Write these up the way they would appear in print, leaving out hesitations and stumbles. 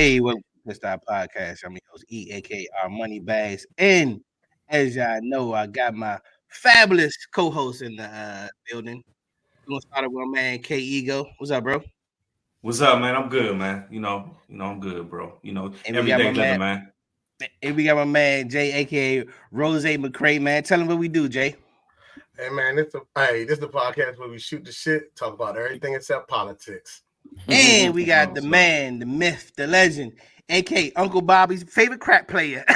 Hey, welcome to Mr. Podcast. I'm your host E, aka our Money Bags. And as y'all know, I got my fabulous co-host in the building. We're gonna start with my man K Ego. What's up, bro? What's up, man? I'm good, man. I'm good, bro. And we got my Everyday man living, man. Jay, aka Rose McCray, man. Tell him what we do, Jay. Hey man, this is the podcast where we shoot the shit, talk about everything except politics. And we got the man, the myth, the legend, aka Uncle Bobby's favorite crack player. My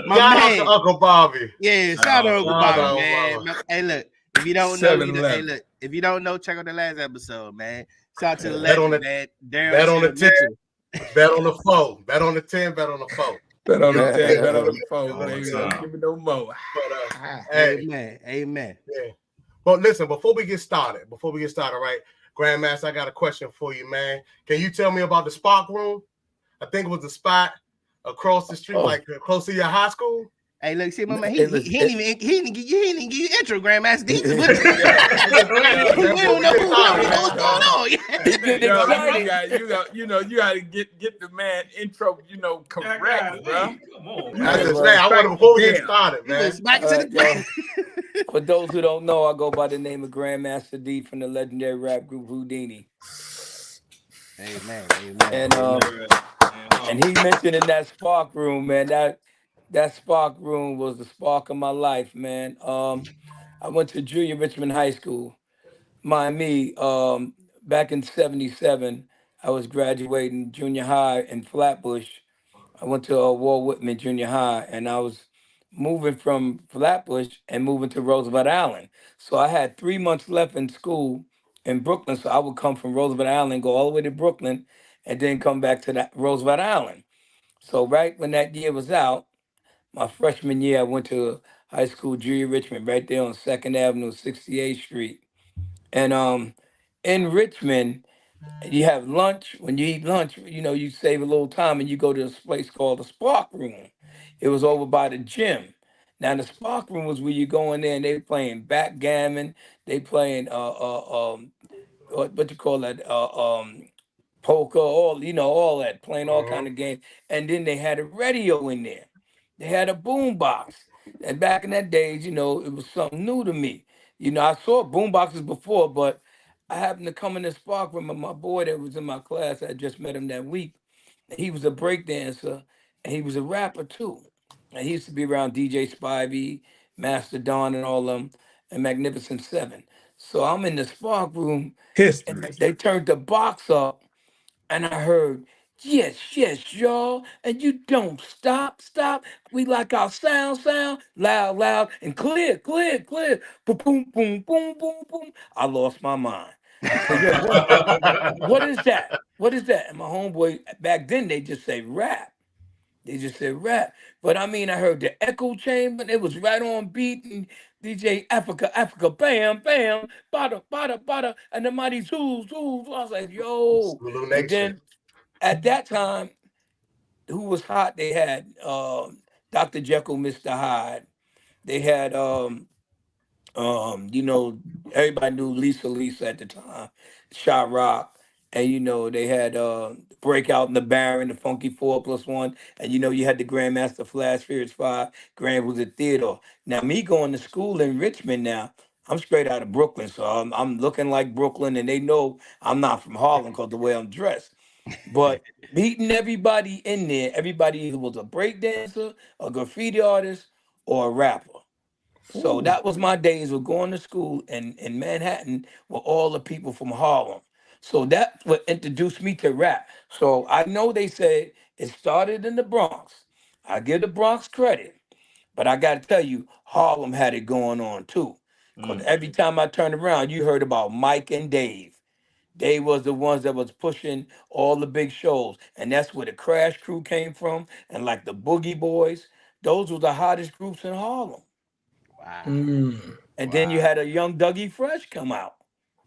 Shout out man. to Uncle Bobby. Yeah, shout out to Uncle Shout Bobby, out, man. Hey, look, if you don't know, if you don't know, check out the last episode, man. Shout out to the legend, man. Bet on the 10, bet on the 4. Bet on the 10, bet on the 4. Bet on the 10, bet on the 4, baby. Don't give me no more. Hey, amen. Yeah. But listen, before we get started, right, Grandmaster, I got a question for you, man. Can you tell me about the Spark Room? I think it was the spot across the street, like close to your high school. Hey, look, see, my man, he didn't even give you intro, Grandmaster. We don't know what's going on. You got to get the man intro, correct, bro. Come on, I want to before we get started, man. Back to the For those who don't know, I go by the name of Grandmaster D from the legendary rap group Whodini. Amen. And he mentioned in that Spark Room, man, that Spark Room was the spark of my life, man. I went to Junior Richmond High School. Mind me, back in 77, I was graduating junior high in Flatbush. I went to Walt Whitman Junior High, and I was moving from Flatbush and moving to Roosevelt Island. So I had 3 months left in school in Brooklyn. So I would come from Roosevelt Island, go all the way to Brooklyn, and then come back to that Roosevelt Island. So right when that year was out, my freshman year, I went to high school, Junior Richmond, right there on 2nd Avenue, 68th Street. And in Richmond, you have lunch. When you eat lunch, you save a little time and you go to this place called the Spark Room. It was over by the gym. Now the Spark Room was where you go in there and they playing backgammon. They playing what you call that poker, all that, playing all kind of games. And then they had a radio in there. They had a boom box. And back in that days, it was something new to me. I saw boom boxes before, but I happened to come in the Spark Room and my boy that was in my class, I just met him that week. And he was a break dancer and he was a rapper too. And he used to be around DJ Spivey, Master Don and all them, and Magnificent Seven. So I'm in the Spark Room. And they turned the box up and I heard, yes, y'all. And you don't stop. We like our sound, loud, and clear. Boom, boom, boom, boom, boom, boom. I lost my mind. I said, yo, what is that? And my homeboy, back then, they just say rap. But I mean, I heard the echo chamber. It was right on beat. And DJ Africa, bam, bam, bada, and the mighty zoos. I was like, yo. And then at that time, who was hot? They had Dr. Jekyll, Mr. Hyde. They had everybody knew Lisa at the time, Shot Rock, and they had Breakout in the Baron, the Funky 4+1, and you had the Grandmaster Flash Furious 5. Grand was a theater. Now me going to school in Richmond now, I'm straight out of Brooklyn, so I'm looking like Brooklyn, and they know I'm not from Harlem because the way I'm dressed. But meeting everybody in there, everybody either was a break dancer, a graffiti artist, or a rapper. So that was my days of going to school in Manhattan with all the people from Harlem. So that's what introduced me to rap. So I know they said it started in the Bronx. I give the Bronx credit, but I got to tell you, Harlem had it going on too. Because every time I turned around, you heard about Mike and Dave. They was the ones that was pushing all the big shows. And that's where the Crash Crew came from. And like the Boogie Boys, those were the hottest groups in Harlem. Wow. And then you had a young Dougie Fresh come out.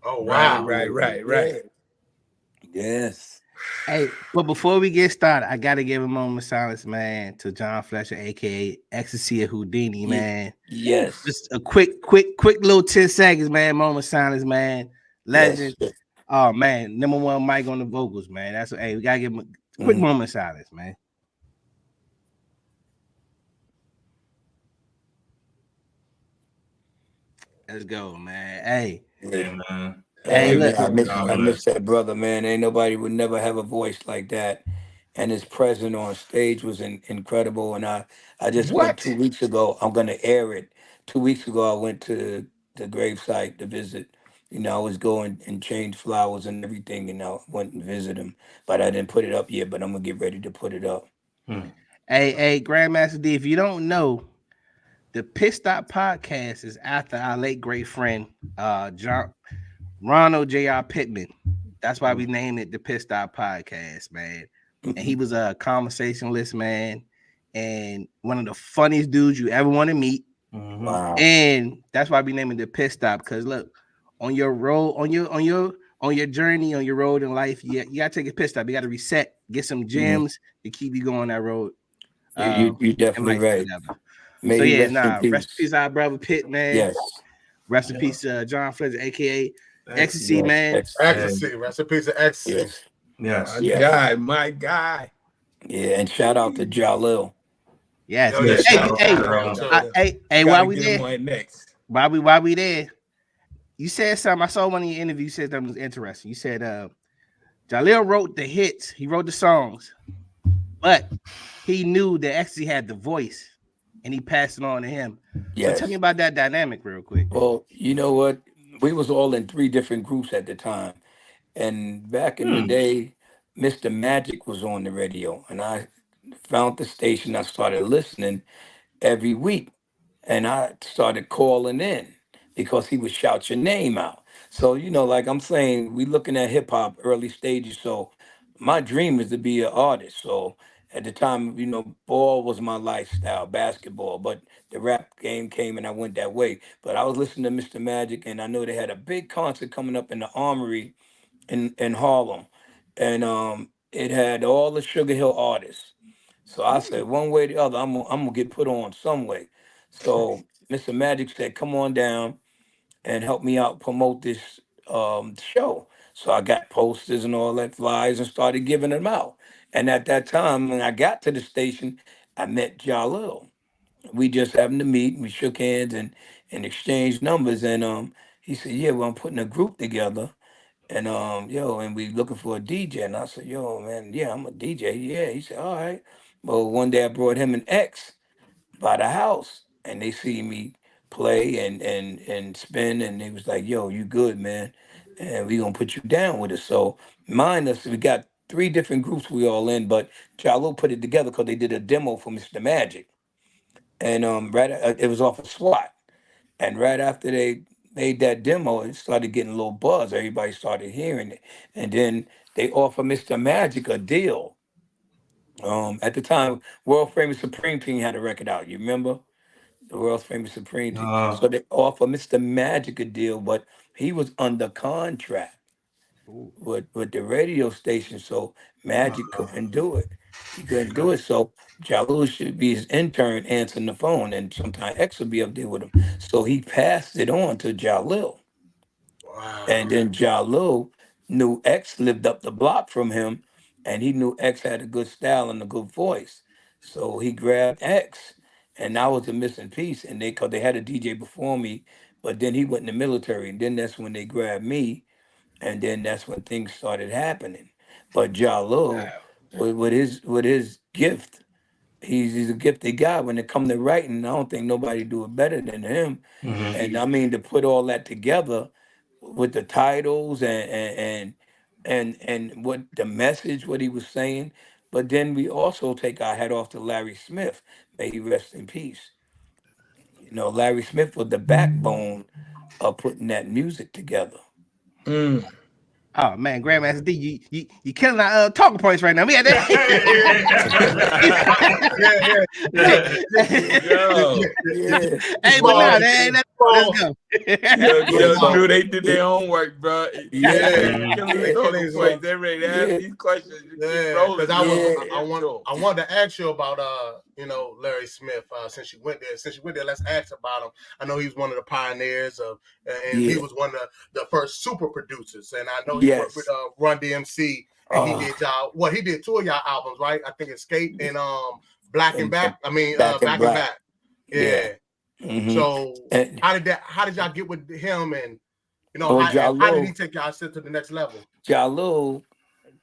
Oh, wow. Right. Yes. Hey, but before we get started, I gotta give a moment of silence, man, to John Fletcher, aka Ecstasy of Whodini, man. Yes. Just a quick little 10 seconds, man. Moment of silence, man. Legend. Yes. Oh man, number one mic on the vocals, man. That's hey, we gotta give him a quick moment of silence, man. Let's go, man. Hey, Yeah, man. hey, Hey, man, look. I miss that brother, man. Ain't nobody would never have a voice like that. And his presence on stage was incredible. And I just went What? 2 weeks ago. I'm gonna air it. 2 weeks ago, I went to the gravesite to visit. You know, I was going and change flowers and everything, and I went and visit him. But I didn't put it up yet. But I'm gonna get ready to put it up. Hey, Grandmaster D, if you don't know, the Pit Stop podcast is after our late great friend, Ronald J.R. Pittman. That's why we named it the Pit Stop Podcast, man. And he was a conversationalist, man, and one of the funniest dudes you ever want to meet. Wow. And that's why we named it the Pit Stop. Because look, on your road, on your journey, on your road in life, you gotta take a pit stop. You gotta reset, get some gems to keep you going that road. You In definitely life right. together. May So he yeah, rest in rest in peace. peace, our brother Pitt, man. Yes. Rest in peace, John Fletcher, aka Ecstasy, man. Ecstasy. Rest in peace of ecstasy. Yes. Yes. My guy. Yeah, and shout out to Jalil. Yes. Yo, yeah, Yes. shout out to Hey, Jalil, too. hey, Gotta while we get him there, on next. while we there, you said something. I saw one of your interviews. You said something was interesting. You said Jalil wrote the hits, he wrote the songs, but he knew that Ecstasy had the voice and he passed it on to him. So Yes. tell me about that dynamic real quick. Well, you know what? We was all in 3 different groups at the time. And back in the day, Mr. Magic was on the radio. And I found the station. I started listening every week. And I started calling in because he would shout your name out. So, you know, like I'm saying, we looking at hip hop early stages. So my dream is to be an artist. So at the time, you know, ball was my lifestyle, basketball, but the rap game came and I went that way. But I was listening to Mr. Magic and I know they had a big concert coming up in the Armory in Harlem. And it had all the Sugar Hill artists. So I said, one way or the other, I'm gonna get put on some way. So Mr. Magic said, come on down and help me out promote this show. So I got posters and all that flyers and started giving them out. And at that time, when I got to the station, I met Jalil. We just happened to meet. We shook hands and exchanged numbers. And he said, "Yeah, well, I'm putting a group together, and and we looking for a DJ." And I said, "Yo, man, yeah, I'm a DJ." Yeah, he said, "All right." Well, one day I brought him an ex by the house and they see me play and spin and they was like, yo, you good, man, and we gonna put you down with it. So mind us, we got 3 different groups we all in, but Jalo put it together because they did a demo for Mr. Magic, and it was off of SWAT, and right after they made that demo, it started getting a little buzz. Everybody started hearing it, and then they offered Mr. Magic a deal. At the time, World Famous Supreme Team had a record out. You remember? The world's famous Supreme Team. So they offered Mr. Magic a deal, but he was under contract with the radio station, so Magic couldn't do it. He couldn't do it. So Jalou should be his intern answering the phone, and sometimes X would be up there with him. So he passed it on to Jalil. And then Jalil knew X lived up the block from him, and he knew X had a good style and a good voice. So he grabbed X, and I was the missing piece. And cause they had a DJ before me, but then he went in the military, and then that's when they grabbed me, and then that's when things started happening. But Jalil, with his gift, he's a gifted guy. When it come to writing, I don't think nobody do it better than him. And I mean to put all that together with the titles and what the message, what he was saying. But then we also take our hat off to Larry Smith. May he rest in peace. You know, Larry Smith was the backbone of putting that music together. Oh man, Grandmaster D, you killing our talking points right now. We had that. Hey, but now let's go. Yo, Drew, they did their homework, bro. Yeah. They're ready to ask these questions. Because I wanted to ask you about Larry Smith. Since you went there, let's ask about him. I know he was one of the pioneers of, and he Yeah. was one of the first super producers. And I know he worked with Yes. Run DMC, and he did he did 2 of y'all albums, right? I think Escape and Black and Back. I mean, Back and Back and Black. Back. Yeah. Yeah. So And how did y'all get with him, and well, how did he take y'all to the next level? Jalil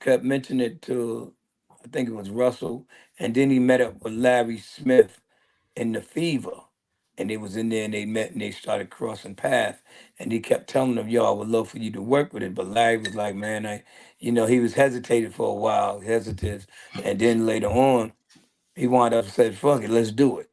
kept mentioning it to, I think it was Russell, and then he met up with Larry Smith in the Fever, and they was in there and they met and they started crossing paths, and he kept telling them, "Yo, I would love for you to work with it," but Larry was like, "Man, he was hesitated for a while, hesitant, and then later on, he wound up and said, 'Fuck it, let's do it.'"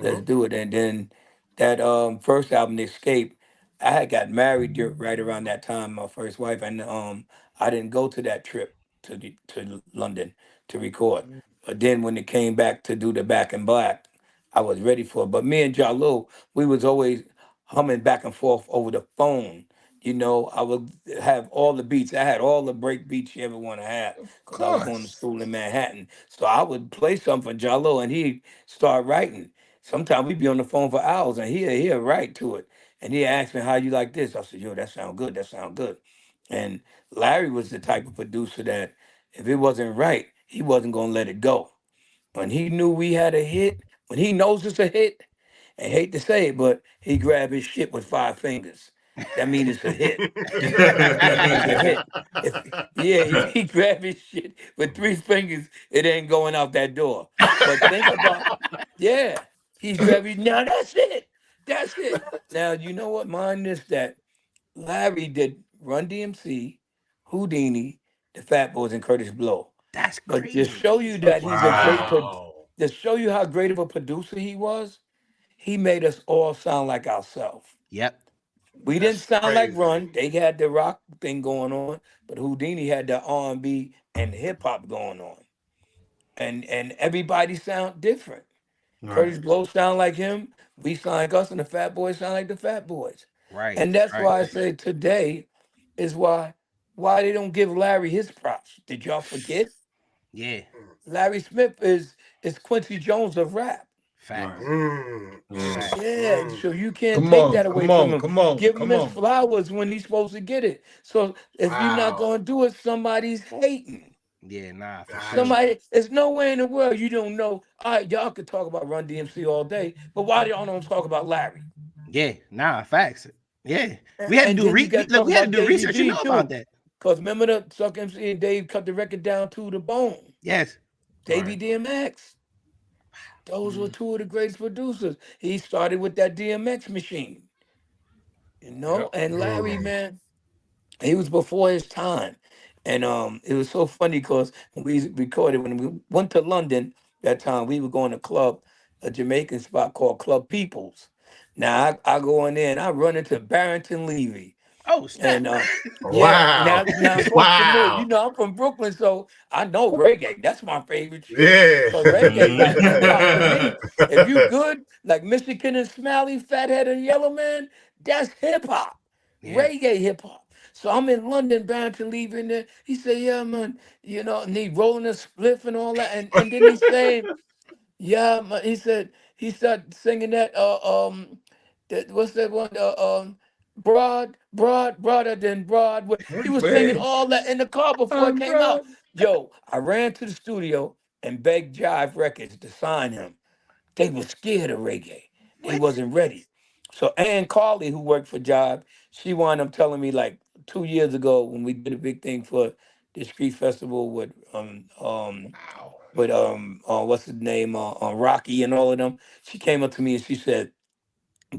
Let's do it. And then that first album, Escape, I had got married right around that time, my first wife, and I didn't go to that trip to London to record. But then when it came back to do the Back in Black, I was ready for it. But me and Jalil, we was always humming back and forth over the phone. I would have all the beats. I had all the break beats you ever want to have because I was going to school in Manhattan. So I would play something for Jalil and he'd start writing. Sometimes we'd be on the phone for hours and he'll write to it. And he asked me, "How you like this?" I said, "Yo, that sound good. That sound good." And Larry was the type of producer that if it wasn't right, he wasn't gonna let it go. When he knew we had a hit, when he knows it's a hit, I hate to say it, but he grabbed his shit with 5 fingers. That means it's a hit. That means a hit. If he grabbed his shit with 3 fingers, it ain't going out that door. But think about, yeah, he's grabbing. Now that's it. That's it. Now you know what? Mine is that Larry did Run DMC, Whodini, the Fat Boys, and Curtis Blow. That's But to crazy. show you that he's a Wow. to show you how great of a producer he was, he made us all sound like ourselves. Yep. We didn't That's sound like crazy. Run. They had the rock thing going on, but Whodini had the R&B and hip hop going on, and everybody sound different. Right. Curtis Blow sound like him. We sound like us, and the Fat Boys sound like the Fat Boys. Right. And that's Right. why I say today is why they don't give Larry his props. Did y'all forget? Yeah. Larry Smith is Quincy Jones of rap. Fact. Right. Yeah. Mm, Fact. Yeah, mm. so you can't Come take on, that away come from on, him. come on, Give him come his on. flowers when he's supposed to get it. So if you're not Wow. gonna do it, somebody's hating. Yeah. Nah. For sure. Gotcha. Somebody, there's no way in the world you don't know. All right, y'all could talk about Run DMC all day, but why y'all don't talk about Larry? Yeah. Nah. Facts. Yeah. And, We had to and do then you got to look. talk We had to about do Davy research. You D know about too. that. Because remember the Suck MC and Dave cut the record down to the bone. Yes. Davy Right. DMX. Those were two of the greatest producers. He started with that DMX machine, Yep. and Larry, Mm. man, he was before his time. And it was so funny because when we recorded, when we went to London that time, we were going to club, a Jamaican spot called Club Peoples. Now I go in there and I run into Barrington Levy. Oh snap. And yeah, Wow. now across the moon, Wow. I'm from Brooklyn, so I know reggae. That's my favorite shit. Yeah. Cause reggae like hip hop to Mhm. me. If you good, like Michigan and Smiley, Fathead and Yellow Man, that's hip hop. Yeah. Reggae hip hop. So I'm in London, bound to leave in there. He said, "Yeah, man, and he rolling a spliff and all that." And then he's saying, "Yeah, man," he started singing that that what's that one broader than Broadway. He was singing Man, all that in the car before it I'm came out. proud. Yo, I ran to the studio and begged Jive Records to sign him. They were scared of reggae. They What? wasn't ready. So Ann Carly, who worked for Jive, she wound up telling me like 2 years ago when we did a big thing for the street festival with what's his name, Rocky and all of them. She came up to me and she said,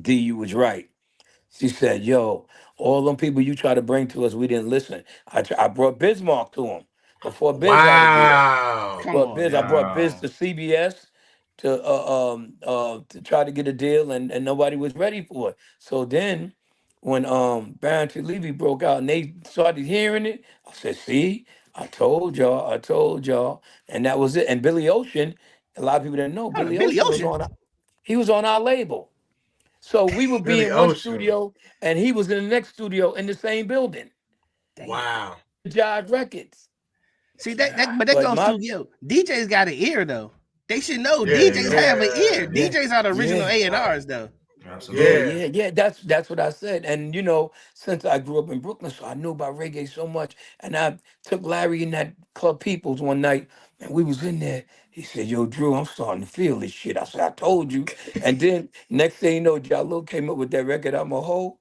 "D, you was right." She said, "Yo, all them people you try to bring to us, we didn't listen. I brought Bismarck to him before Biz had a deal. Wow. Come on I now. brought Biz Wow. to CBS to try to get a deal, and nobody was ready for it. So then, when Barrington Levy broke out and they started hearing it, I said, "See, I told y'all," and that was it. And Billy Ocean, a lot of people didn't know Hold on. Billy Billy Ocean was Ocean. on. He was on our label. So we would be Billy in one Ocean. studio, and he was in the next studio in the same building, Damn. Wow. Jive Records. See that but that But goes my to DJ's got an ear though. They should know Yeah, DJs Yeah. have an ear. yeah, Yeah, DJs are the original yeah. A&Rs though. Yeah, Absolutely. yeah. yeah, yeah. That's what I said. And since I grew up in Brooklyn, so I knew about reggae so much. And I took Larry in that Club Peoples one night, and we was in there. He said, "Yo, Drew, I'm starting to feel this shit." I said, "I told you." And then next thing you know, Jalil came up with that record, "I'm a Hoe."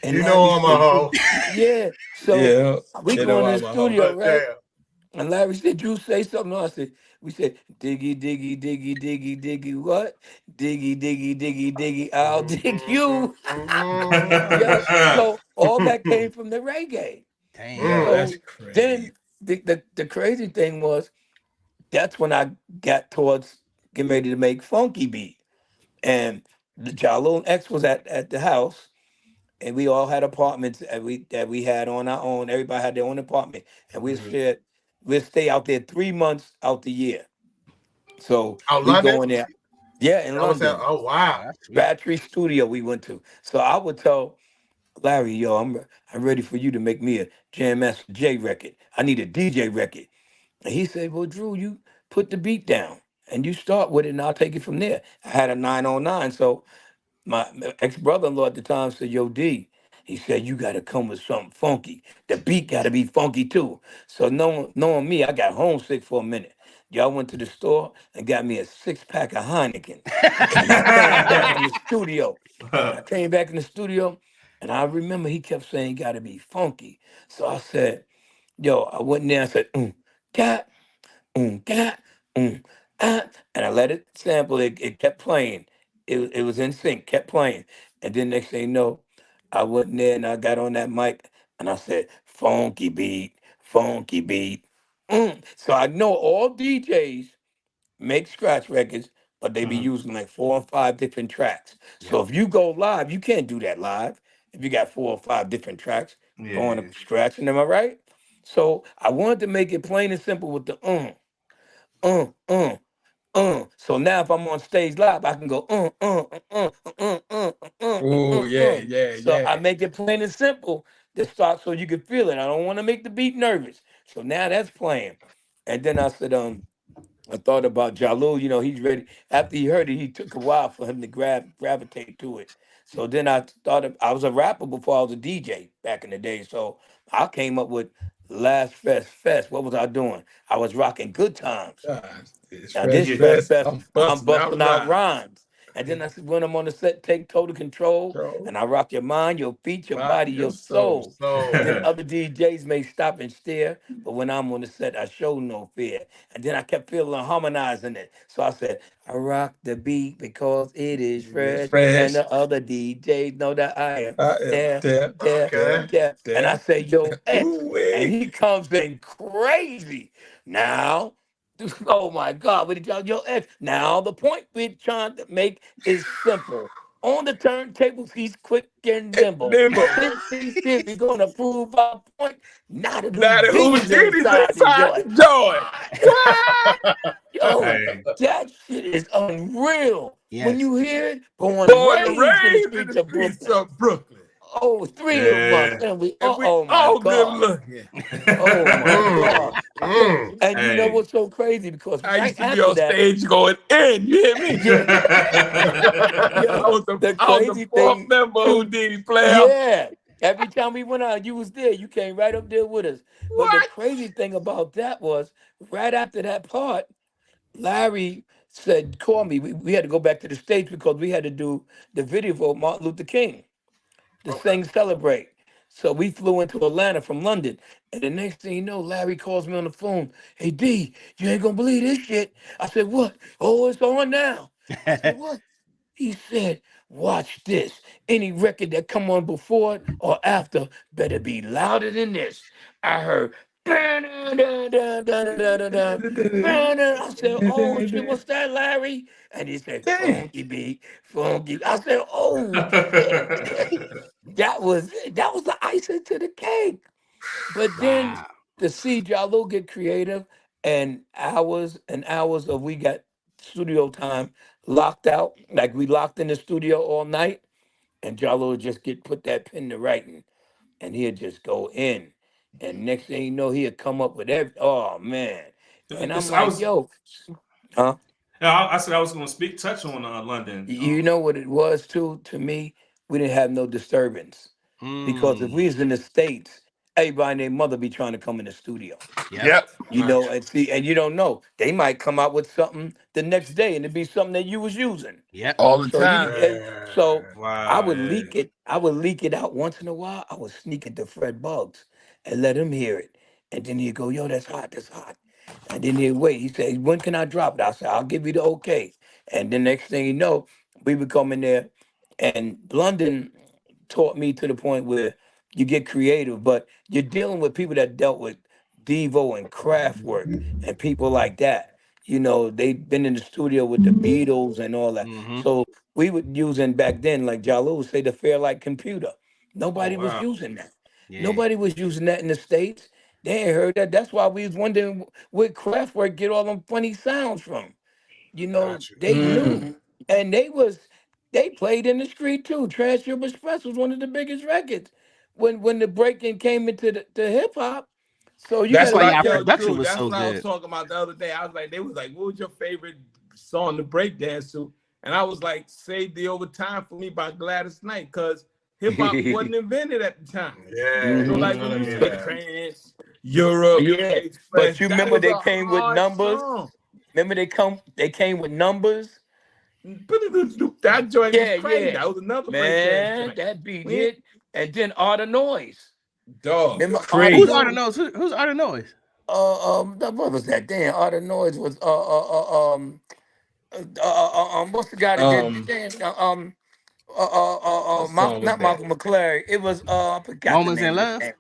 And You know Larry I'm a said, hoe. "Yeah." So Yeah, we you go know in the I'm a hoe. studio, right? Damn. And Larry said, "Drew, say something." No, I said, "We said diggy, diggy, diggy, diggy, diggy, what? Diggy, diggy, diggy, diggy. I'll Mhm, dig mhm, you." mhm. Yeah. So all that came from the reggae. Damn. Yo, Mm. that's So crazy. then the crazy thing was that's when I got towards getting ready to make Funky Beat. And the Jalo and X was at the house, and we all had apartments that we had on our own. Everybody had their own apartment, and Mhm. we'd stay out there 3 months out the year. So Out we London? go in there, yeah, in I was saying, London, oh Oh, wow. that's sweet. Battery Studio we went to. So I would tell Larry, yo, I'm ready for you to make me a Jam Master J record. I need a DJ record. And he said, well, Drew, you put the beat down and you start with it, and I'll take it from there. I had a 909, so my ex-brother-in-law at the time said, yo, D, he said, you got to come with something funky. The beat got to be funky too. So knowing me, I got homesick for a minute. Y'all went to the store and got me a six-pack of Heineken. And I came back in the studio. I came back in the studio, and I remember he kept saying, got to be funky. So I said, yo, I went in there and said, got got, ah, and I let it sample. It kept playing. It was in sync, kept playing. And then next thing you know, I went in there and I got on that mic and I said, funky beat, funky beat. So I know all DJs make scratch records, but they be Mhm. using like 4 or 5 different tracks. So Yep. if you go live, you can't do that live. If you got 4 or 5 different tracks going Yeah. up scratching, am I right? So I wanted to make it plain and simple with the uh, uh, So now if I'm on stage live, I can go Oh yeah, yeah, So yeah. I make it plain and simple to start so you can feel it. I don't want to make the beat nervous. So now that's playing. And then I said, I thought about Jalil, he's ready. After he heard it, he took a while for him to gravitate to it. So then I was a rapper before I was a DJ back in the day. So I came up with Last Fest. What was I doing? I was rocking Good Times. Gosh, it's Now fresh this Yeah. Fest fest. Fest, I'm I'm busting out busting out rhymes. rhymes. And then I said, when I'm on the set, take total control, Bro, and I rock your mind, your feet, your body, body, your your soul. soul. And So then other DJs may stop and stare, but when I'm on the set, I show no fear. And then I kept feeling harmonizing it. So I said, I rock the beat because it is It's fresh, and fresh. the other DJs know that I am I am there, there, there, okay. there, there. And I there. say, yo, X. Ooh And wee. he comes in crazy. Now, oh my God, what did y'all, yo, X? Now, the point we're trying to make is simple. On the turntables, he's quick and nimble. Nimble. Since he's here, we're going to prove our point. Not a Now the Houdini's Whodini's inside the inside joint. the joint. What? What? Yo, Hey. that shit is unreal. When Yes. you hear it, born and Born and raised in the raised in streets the of streets Brooklyn. of Brooklyn. Oh, three of us, Yeah. and we, And we oh my all good God. looking. Oh my Mm, God. mm. And you know Hey. what's so crazy? Because I right used to be after on that, stage going in. You hear me? yeah, I yo, was the the I was the crazy fourth thing member who too, did player. yeah, every time we went out, you was there. You came right up there with us. But the What? crazy thing about that was right after that part, Larry said, call me. We had to go back to the States because we had to do the video for Martin Luther King to Okay. sing Celebrate. So we flew into Atlanta from London. And the next thing you know, Larry calls me on the phone. Hey, D, you ain't gonna believe this shit. I said, what? Oh, it's on now. I said, what? He said, watch this. Any record that come on before it or after better be louder than this. I heard, I said, oh shit, what's that, Larry? And he said, Dang. funky beat, funky. I said, oh shit. That was it. That was the icing to the cake. But then Wow. to see Jalil get creative and hours of we got studio time locked out, like we locked in the studio all night, and Jalil would just get put that pen to writing, and he'd just go in. And next thing you know, he'd come up with every oh man. And I'm It's, I like, was yo, huh? Yeah, I said I was going to touch on London. You know what it was too? To me, we didn't have no disturbance because if Mm. we was in the States, everybody and their mother be trying to come in the studio. Yep. Yep. You know, and see, and you don't know. They might come out with something the next day and it be something that you was using. Yep. All the So you time. so Yeah. I Wow, would yeah. leak it. I would leak it out once in a while. I would sneak it to Fred Bugs and let him hear it. And then he'd go, yo, that's hot, that's hot. And then he'd wait. He said, when can I drop it? I said, I'll give you the okay. And the next thing you know, we would come in there. And London taught me to the point where you get creative, but you're dealing with people that dealt with Devo and Kraftwerk and people like that. You know, they've been in the studio with the Beatles and all that. Mm-hmm. So we would using back then, like Jalou would say, the Fairlight computer. Oh Nobody was wow. using that. Yeah. Nobody was using that in the States. They ain't heard that. That's why we was wondering where Kraftwerk get all them funny sounds from. You know, Got you. they knew. Mm. And they played in the street too. Trans Sugar Express was one of the biggest records when the breaking came into the hip hop. So you That's That's gotta why what, y'all look yo, at production true. was That's so what I was good. talking about the other day. I was like, they was like, what was your favorite song to break dance to? And I was like, Save the Overtime for Me by Gladys Knight, because hip hop wasn't invented at the time. Yeah, So he was Mhm. like when telling you me say that. trance, Europe, Yeah. But Express, you that remember was they a came with hard numbers? song. Remember they came with numbers? That joint was Yeah, crazy. yeah. That was another breakdance Man, joint. that beat We hit. And then Art of Noise. dog Remember Art of Who's crazy. Art of Noise? Noise? Who's Art of Noise? What was that? Damn, Art of Noise was what's the guy that did Um, damn, what song was Not that? Malcolm McClary. It was I forgot the Moments name in of the Love. name.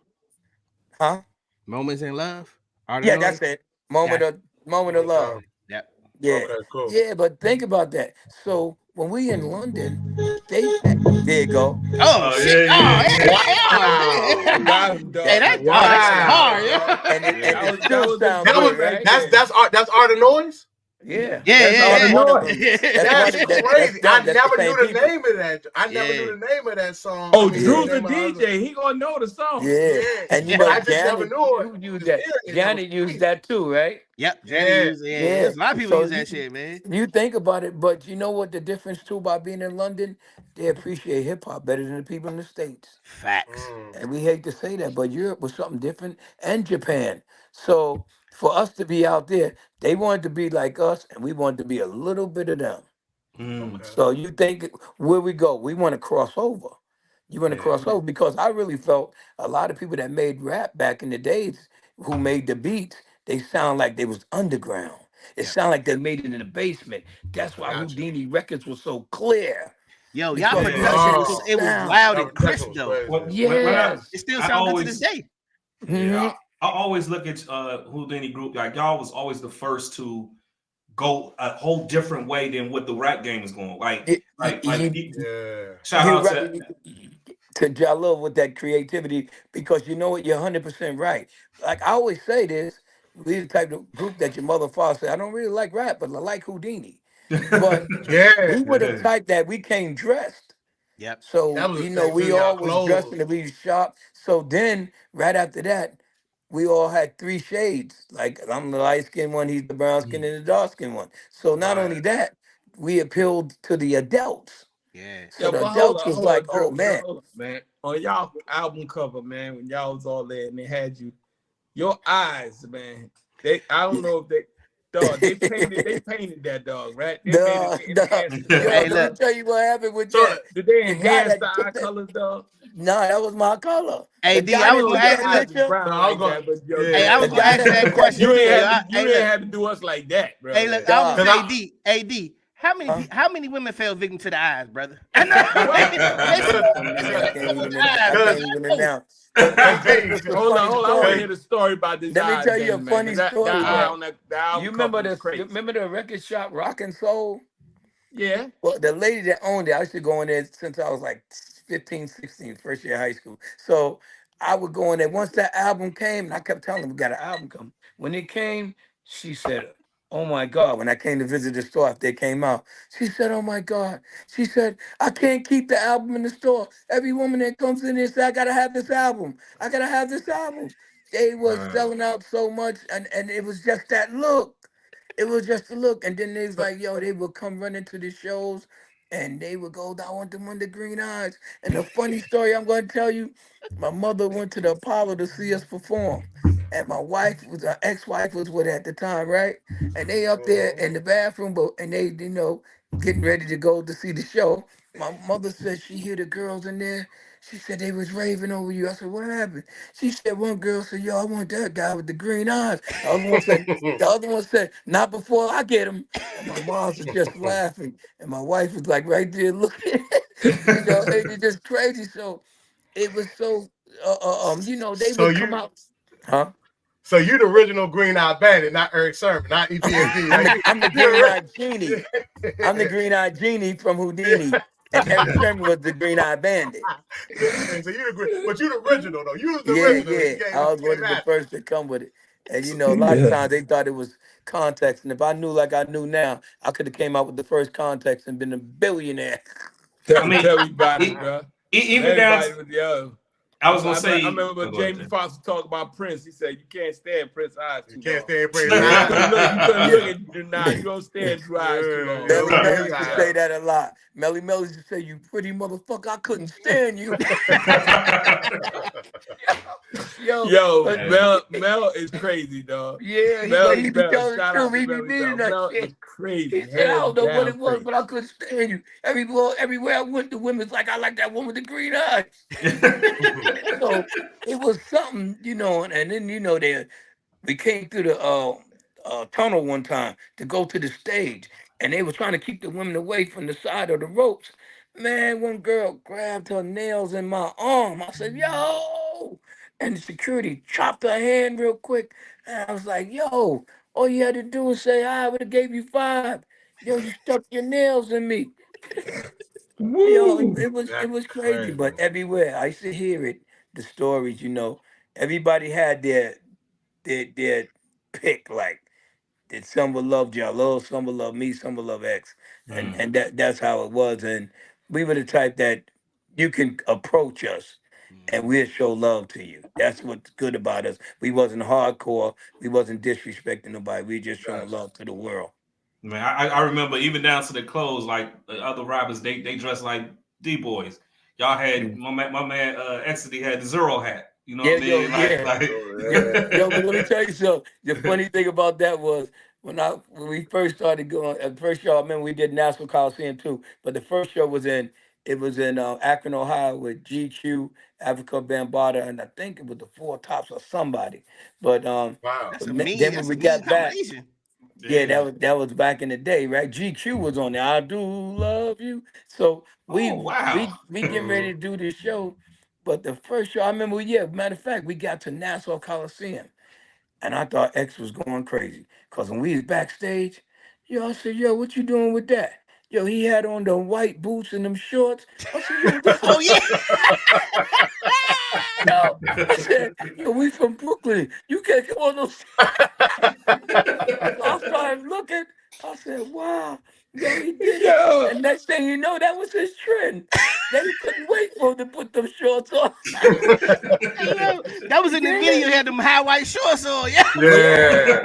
Huh? Moments in Love. Art of Yeah, Noise. that's it. Got Moment of Okay. love. Yep. Yeah. Okay, cool. Yeah, but think about that. So when we in London, there you go. Oh Oh shit! yeah, Oh yeah, hey, yeah. hey, oh I damn! Wow. got him, Hey, dog. I that's got that him shit right hard, there, Wow. dog. yeah. And Yeah. it That still was sound a That was good, beat right right? that's there. that's art that's art of noise. Yeah. Yeah, That's Out of yeah, one of noise. them. yeah. That's That's one that's crazy. I them. That's the never same knew the people. name of that. I never knew Yeah, the name of that song. I Oh, mean, the Yeah. Drew's a name of the DJ. He gonna know the song. Yeah. yeah. And you But know I just never Janet, knew it. you used Just that. hearing it, that was Janet used crazy. that too, right? yep. Jenny Yeah. used yeah. Yeah. There's a lot of people So use that shit, man. you think about it, but you know what the difference too by being in London? They appreciate hip hop better than the people in the States. Facts. Mm, And we hate to say that, but Europe was something different and Japan. So for us to be out there, they wanted to be like us and we wanted to be a little bit of them. Mm. okay. So you think where we go, we want to cross over. You want to Yeah. cross over because I really felt a lot of people that made rap back in the days who made the beats, they sound like they was underground. It Yep. sounded like they made it in the basement. That's I why got you. Whodini records were so clear Yo, y'all because he Yeah. had production that was good Oh, it was sound. loud that and protection crisp was though. crazy. When Yes. It still I sound good to this always day. yeah, Mhm. I always look at Whodini Group, like y'all was always the first to go a whole different way than what the rap game is going. You, Yeah. Shout you out right to to Jalil with that creativity because you know what, you're 100% right. Like I always say this, we the type of group that your mother and father say, I don't really like rap, but I like Houdini. But Yeah. we were the yeah. type that we came dressed. Yep. That So, was you the know, thing too. we Y'all all was dressed clothes. in the be sharp. So then right after that, we all had three shades. Like I'm the light skinned one, he's the brown skinned and the dark skinned one. So not Right. only that, we appealed to the adults. Yeah. So Yeah, the but adults was hold like, on, oh Drew, man. hold on, man. On y'all album cover, man, when y'all was all there and they had you, your eyes, man. I don't know if dog, they painted that dog, right? They made it, Duh, they duh. enhanced the Yo, dog Hey, let me look. color. tell you what happened with So that. Did they The guy enhance the that eye took that, colors, dog? no, that was my color. Hey The D, guy I I was that know gonna took your ask, that eyes was picture, no, brown I was like going. that, but hey, I Yeah. was the gonna guy ask you that that took that question you too, ain't picture, yo. had to you ain't had to do us like that, Hey, bro. look, I was dog, Cause gonna say I. D, hey D, huh? how many women fell victim to the eyes, brother? And What? they Cause, I eyes, can't man. even Oh, announce. But let me tell you hey, this a Hold on, funny hold on. I want to cause, hear story. the story about this Let me eye tell you a then, man. funny Cause that story eye uh, that on that album you cover remember was this. You crazy. remember the record shop Rock and Soul? Yeah. Well, the lady that owned it, I used to go in there since I was like 15, 16, first year of high school. So I would go in there. Once that album came, and I kept telling them, we got an album coming. When it came, she said, oh my God. When I came to visit the store after it came out, she said, oh my God. She said, I can't keep the album in the store. Every woman that comes in there says, I got to have this album. I got to have this album. They was Wow. selling out so much, and it was just that look. It was just a look, and then they was like, yo, they would come running to the shows, and they would go, I want them with the green eyes. And the funny story I'm going to tell you, my mother went to the Apollo to see us perform, and my wife was our ex-wife was with her at the time, right? And they up there in the bathroom, but and they, getting ready to go to see the show. My mother said she hear the girls in there. She said they was raving over you. I said, what happened? She said one girl said, yo, I want that guy with the green eyes. The other one said, not before I get him. And my mom was just laughing. And my wife was like right there looking. It was just crazy. So it was so they So would come you out. Huh? so you the original Green Eye Bandit, not Eric Sermon, not EPMD. I'm the green-eyed genie. I'm the green-eyed genie from Whodini. And Eric Sherman was the green-eyed bandit. Yeah, so but you the original though. You was the Yeah, original. yeah. I was one Came of the after. first to come with it. And a lot of Yeah. times they thought it was context. And if I knew like I knew now, I could have came out with the first context and been a billionaire. I mean, Tell everybody, e- bro. even down. Everybody was yo. I was gonna I say. remember when Go ahead, Jamie Jay. Foxx talked about Prince. He said you can't stand Prince's eyes You too can't long. stay in praise. You Yeah. couldn't look Yeah. at you don't stand through eyes too long. Yeah, Melly yeah, Mel yeah. used to say that a lot. Melly Mel used to say, you pretty motherfucker, I couldn't stand you. Yo, Yo, but Mel is crazy, dog. yeah, but he be Mel, telling the shout truth. out to He be Melly meaning Mel. that Mel is shit. He crazy, said, I hands don't know what down it was, crazy. but I couldn't stand you. Everywhere I went, the women's like, I like that one with the green eyes. So it was something, and then, we came through the tunnel one time to go to the stage, and they were trying to keep the women away from the side of the ropes. Man, one girl grabbed her nails in my arm. I said, yo! And the security chopped her hand real quick. And I was like, yo, all you had to do was say, I would have gave you 5. Yo, you stuck your nails in me. Yo, Woo! it was That's crazy, crazy. but everywhere I used to hear it, the stories, everybody had their pick. Like, did some would love Jalil, some would love me, some would love X, and Mm, and that's how it was. And we were the type that you can approach us, and we'll show love to you. That's what's good about us. We wasn't hardcore. We wasn't disrespecting nobody. We just showing Yes. love to the world. man, I remember even down to the clothes, like the other rappers, they dressed like D boys. Y'all had Mm. my man Exidy had the Zero hat. You know what Yeah, I yo, mean? Like yeah. like. Yo, but let me tell you something. The funny thing about that was when we first started going, the first show, I remember we did Nassau Coliseum too, but the first show was in Akron, Ohio with GQ, Africa Bambaataa, and I think it was the Four Tops or somebody. But Wow. That's a then mean. when That's a we mean got back, combination. yeah, Yeah. that was back in the day, right? GQ was on there. I do love you. So Oh we wow. we we getting ready to do this show, but the first show I remember, yeah, matter of fact, we got to Nassau Coliseum. And I thought X was going crazy. Cause when we was backstage, I said, yo, what you doing with that? Yo, he had on the white boots and them shorts. I said, yo, Oh yeah. yo. I said, yo, we from Brooklyn. You can't come on those. So I started looking. I said, wow, yo, he did it. Yo, And next thing you know, that was his trend. They couldn't wait for him to put them shorts on. Hey, yo, that was in the Yeah. video. He had them high white shorts on. Yeah. Yeah.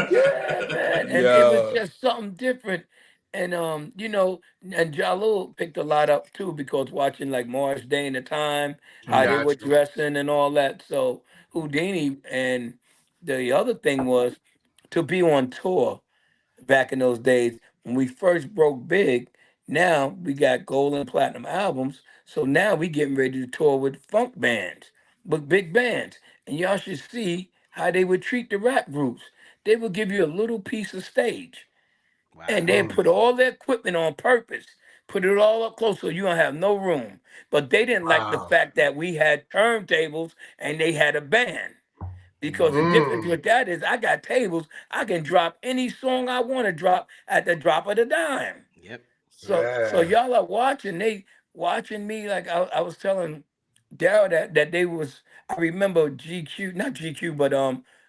Yeah, man. And it was yo. just something different. And and Jalil picked a lot up too because watching like Morris Day and the Time, how they Mm, were Got you. dressing and all that. So Houdini and the other thing was to be on tour back in those days when we first broke big. Now we got gold and platinum albums. So now we getting ready to tour with funk bands, with big bands. And y'all should see how they would treat the rap groups. They would give you a little piece of stage and Wow. they Mm. put all their equipment on purpose, put it all up close so you don't have no room. But they didn't like the Wow. fact that we had turntables and they had a band. Because the difference Mm. with that is I got tables, I can drop any song I want to drop at the drop of the dime. Yep. So Yeah. y'all are watching, they watching me like I was telling Daryl that they was I remember GQ, not GQ, but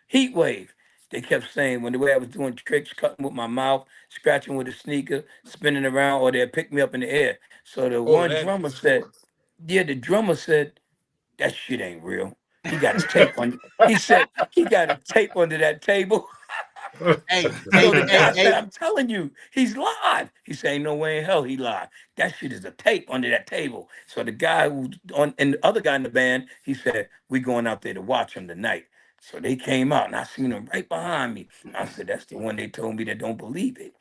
Heat Wave. They kept saying when the way I was doing tricks, cutting with my mouth, scratching with a sneaker, spinning around, or they'd pick me up in the air. So the Oh, one that drummer for said, sure. yeah, the drummer said, that shit ain't real. He got a tape on. He said he got a tape under that table. Hey, So hey, the hey, guy said, hey. I'm telling you, he's live. He said, ain't no way in hell he live. That shit is a tape under that table. So the guy who on and the other guy in the band, he said, we going out there to watch him tonight. So they came out and I seen him right behind me. I said, that's the one they told me that don't believe it.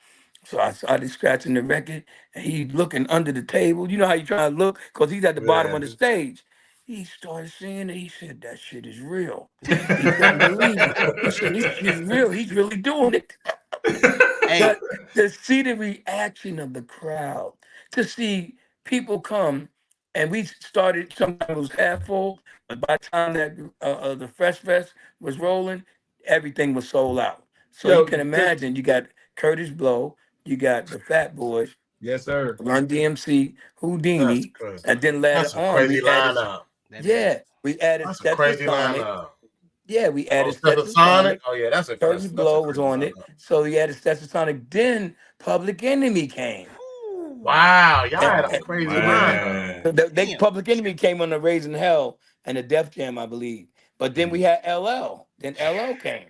So I started scratching the record and he looking under the table. You know how you try to look? Because he's at the bottom Yeah. of the stage. He started seeing it. He said, that shit is real. He couldn't believe it. He said, this shit is real. He's really doing it. Hey, But to see the reaction of the crowd, to see people come, and we started, sometimes it was half full, but by the time that the Fresh Fest was rolling, everything was sold out. So you Yo, can just imagine you got Curtis Blow, you got the Fat Boys, yes, sir. Run DMC, That's Houdini, crazy. and then later That's a on crazy we added, lineup. that is. yeah, we added That's a crazy Stetsasonic. lineup. Yeah, we Oh, added Stetsasonic. Stetsasonic. Oh yeah, that's a Curtis that's a Blow was crazy on it. lineup. So he had a Stetsasonic. Then Public Enemy came. Wow, y'all had a And, Oh crazy yeah. lineup. man. They Damn. Public Enemy came on the Raising Hell and the Def Jam, I believe. But then we had LL. Then LL came.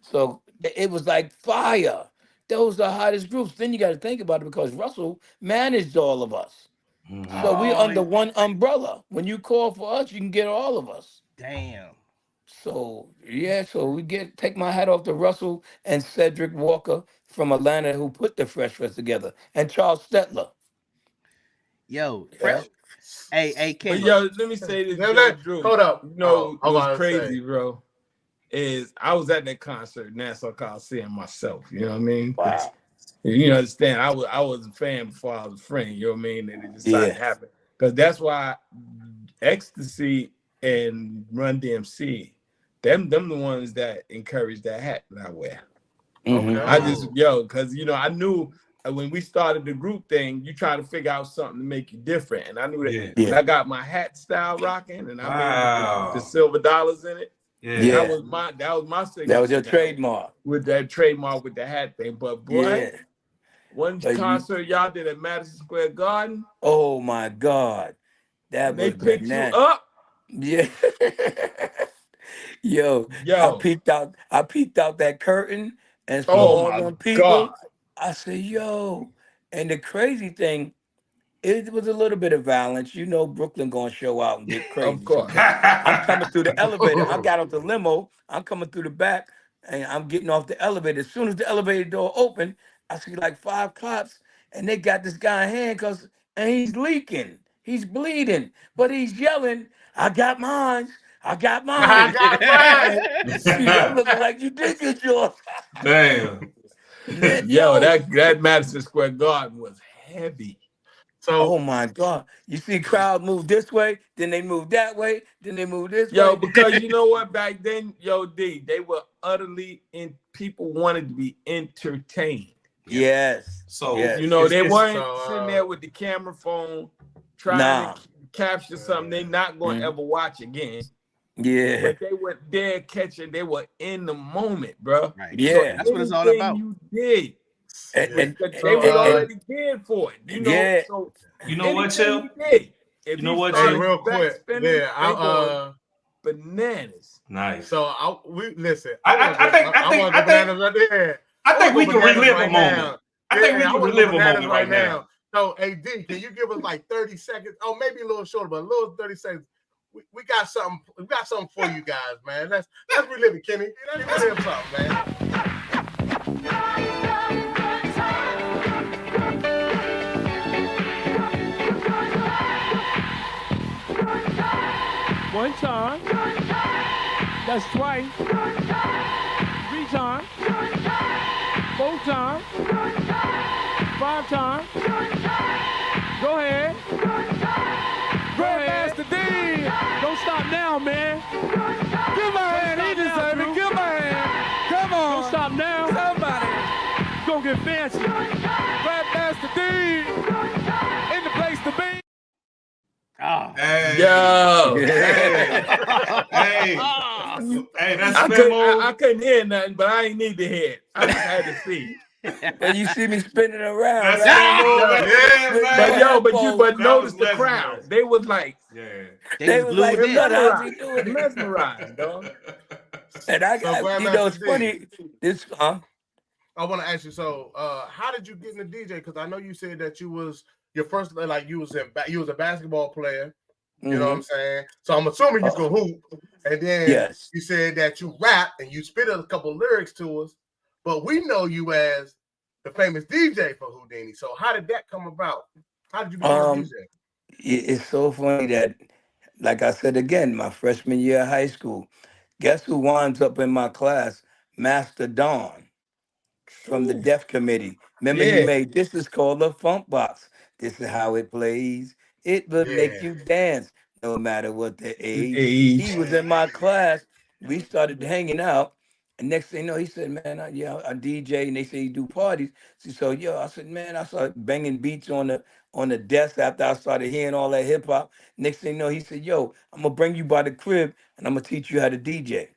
So it was like fire. Those are the hottest groups. Then you got to think about it because Russell managed all of us. Mhm. So we're Oh, under one umbrella. When you call for us, you can get all of us. damn. So yeah, so we take my hat off to Russell and Cedric Walker from Atlanta who put the Fresh Fest together, and Charles Stetler. Yo, Yeah. fresh. Hey, But Kenny. yo, let me say this, Joe Drew. Hold up. You Oh, know I'm what's about to say. crazy, bro? Is I was at that concert, Nassau Coliseum myself. You know what I mean? 'Cause Wow. you understand, I was a fan before I was a friend. You know what I mean? And it decided Yeah. to happen because that's why Ecstasy and Run DMC, them the ones that encourage that hat that I wear. Mm-hmm. I just Oh. because I knew when we started the group thing, you try to figure out something to make you different, and I knew that Yeah. when Yeah. I got my hat style rocking, and I made it with the Wow. silver dollars in it. Yeah. Yeah. That was my That was signature your now trademark. with that trademark with the hat thing. But boy, Yeah. one But you, concert y'all did at Madison Square Garden, oh my God, that and they was picked you bananas. up. Yeah. Yo, Yo, I peeked out that curtain and saw oh all my them people. God. I said, yo. And the crazy thing, it was a little bit of violence. You know, Brooklyn gonna show out and get Of crazy course. sometimes. I'm coming through the elevator. I got off the limo. I'm coming through the back, and I'm getting off the elevator. As soon as the elevator door opened, I see like 5 cops, and they got this guy in handcuffs, and he's leaking. He's bleeding, but he's yelling, "I got mine! I got I mine!" got mine. See, I'm looking like you did get yours. Damn. Man, Yo, yo, that Madison Square Garden was heavy. So oh my God. You see crowd move this way, then they move that way, then they move this Yo, way. because you know what, back then, yo, D, they were utterly in people wanted to be entertained. Yeah. Yes. So You Yes. know, they it's weren't so sitting there with the camera phone trying Nah. to capture something they're not going to Mhm. ever watch again. Yeah. But they were there catching, they were in the moment, bro. Right. So Yeah. That's what it's all anything about. you did, And, yeah. they So would and already did for it. You know, yeah. so you know what, anything Chill? he did, if You know he what, hey, Chill? started real back quick. spinning, Yeah, they going bananas. Nice. so we listen. I I want to go bananas right there. I I think want we to go can bananas relive a right moment. now. I think we I can want to go relive a bananas moment right right now. now. So, AD, can you give us like 30 seconds? Oh, maybe a little shorter, but a little 30 seconds. We got something. We got something for you guys, man. Let's relive it, Kenny. Let's relive something, man. One time. That's twice. 3 times. 4 times. 5 times. Go ahead. Grandmaster D. Don't stop now, man. Give my hand. He deserves it. Give my hand. Come on. Don't stop now. Somebody. Go get fancy. Grandmaster D. In the place to be. Oh. Hey. Yo, Hey. Hey. Hey, that's I Memo. couldn't hear nothing, but I ain't need to hear it. I just had to see. But you see me spinning around, That's right? Memo. Yeah, With But man. no yo, but headphones. notice was the crowd. legendary. They was like Yeah. They was was glued like, in. son, how's he doing it? mesmerized, dog. And I So, got, you know, Grandmaster it's D. funny. This, huh? I want to ask you. So, how did you get into DJ? Because I know you said that you was your first, like you was a basketball player. You know what I'm Mm-hmm. saying? So I'm assuming you can hoop, and then Yes. you said that you rap and you spit a couple lyrics to us. But we know you as the famous DJ for Whodini. So how did that come about? How did you become a Um, DJ? it's so funny that, like I said again, my freshman year of high school, guess who winds up in my class? Master Don from the Ooh, Deaf Committee. Remember, he yeah, made this is called a funk box. This is how it plays. It will make Yeah. you dance no matter what the age. He age. was in my class. We started hanging out. And next thing you know, he said, man, I DJ and they say you do parties. So yo, I said, man, I started banging beats on the desk after I started hearing all that hip hop. Next thing you know, he said, yo, I'm gonna bring you by the crib and I'm gonna teach you how to DJ.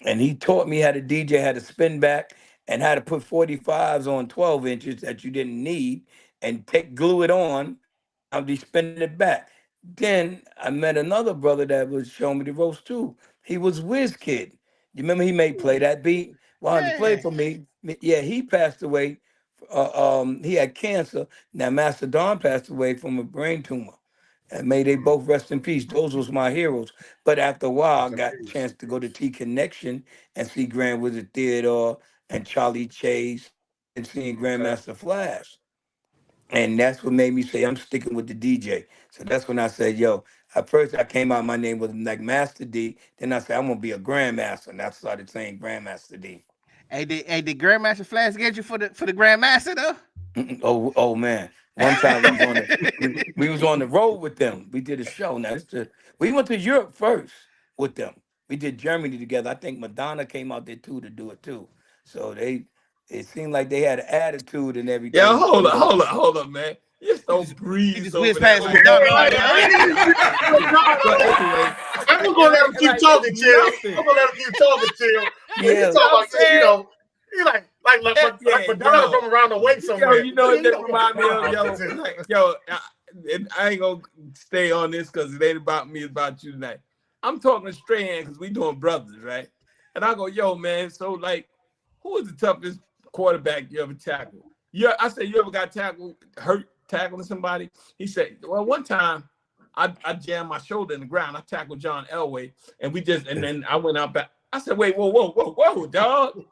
And he taught me how to DJ, how to spin back, and how to put 45s on 12 inches that you didn't need and glue it on. I'll be spinning it back. Then I met another brother that was showing me the ropes too. He was Whiz Kid. You remember he made Play That Beat? Wanted to play Yeah. for me. Yeah, he passed away. He had cancer. Now Master Don passed away from a brain tumor. And may they both rest in peace. Those was my heroes. But after a while, I Rest in got a peace. chance to go to T Connection and see Grand Wizard Theodore and Charlie Chase and seeing Okay. Grandmaster Flash. And that's what made me say I'm sticking with the DJ. So that's when I said, yo, at first I came out, my name was like Master D. Then I said, I'm gonna be a Grandmaster. And I started saying Grandmaster D. Hey, did Grandmaster Flash get you for the Grandmaster though? Oh man. One time we was on the road with them. We did a show. Now we went to Europe first with them. We did Germany together. I think Madonna came out there too to do it too. So it seemed like they had an attitude and Yeah, everything. So hold up, man. You just He don't just he breeze just over whizzed that past like Madonna that. like, Yeah, oh I yeah. But anyway, I'm and, gonna and let like him and keep like it's talking, chill. nothing. I'm gonna let him keep talking, chill. But you yeah, You know talk what I'm about this, saying? you like Yeah, Madonna yo. from around the way somewhere. You know Yeah, what you that know what remind me I'm of, talking about yo? too. Like, yo, and I ain't gonna stay on this because it ain't about me, it's about you tonight. I'm talking straight in because we doing brothers, right? And I go, yo, man, so like, who is the toughest quarterback you ever tackled? Yeah, I said, you ever got hurt tackling somebody? He said, well, one time I jammed my shoulder in the ground. I tackled John Elway, and then I went out back. I said, wait, whoa, dog.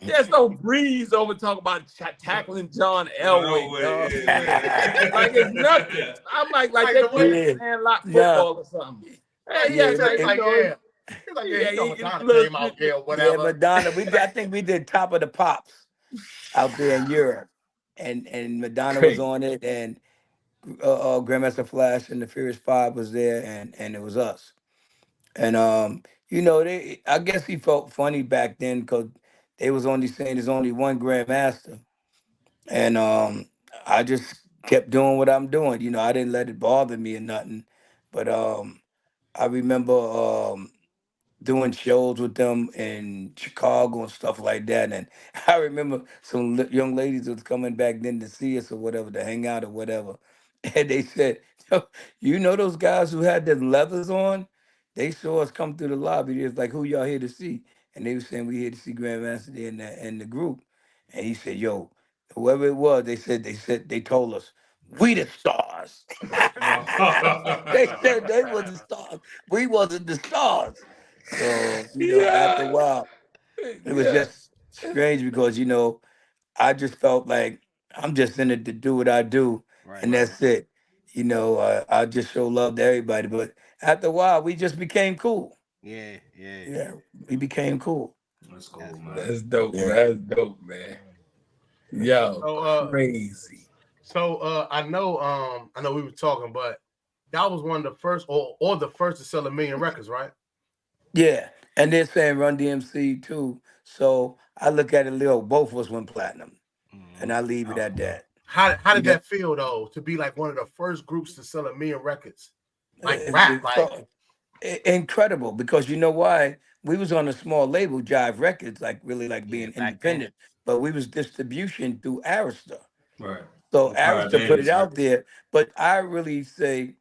There's no breeze over talking about tackling John No Elway, way. dog. Yeah, Like it's nothing. yeah. I'm like Like they the way, playing yeah, sandlot nah, football or something. like Hey, he yeah, yeah, said, like he's you like, know, yeah. He's like, yeah, yeah, you know, Madonna look, came out there or yeah, whatever. Madonna. I think we did Top of the Pops out there in Europe, and Madonna was crazy. on it, and Grandmaster Flash and the Furious Five was there, and it was us. And I guess he felt funny back then because they was only saying there's only one Grandmaster, and I just kept doing what I'm doing. I didn't let it bother me or nothing. But I remember doing shows with them in Chicago and stuff like that. And I remember some young ladies was coming back then to see us or whatever, to hang out or whatever. And they said, "Yo, you know those guys who had the leathers on? They saw us come through the lobby. They was like, who y'all here to see?" And they were saying, we here to see Grandmaster there and the group. And he said, yo, whoever it was, they told us, we the stars. They said they was the stars. We wasn't the stars. So, after a Yeah, while, it was yeah, just strange because, I just felt like I'm just in it to do what I do, and Right. Right. that's it. I just show love to everybody. But after a while, we just became cool. Yeah, yeah. Yeah, we became cool. That's That's cool, man. what's that's dope, man. Yeah. That's dope, man. Yo, So, crazy. I know we were talking, but that was one of the first, or the first to sell 1 million records, right? Yeah. And they're saying Run DMC too. So I look at it, Leo, both of us went platinum. And mm-hmm. I leave it at that. How You did know, that feel though to be like one of the first groups to sell 1 million records, like it, rap, it like felt incredible because you know why? We was on a small label, Jive Records, like really like Yeah, being back then. independent, but we was distribution through Arista. Right. So Empire Arista put it Davis out Records. there, but I really say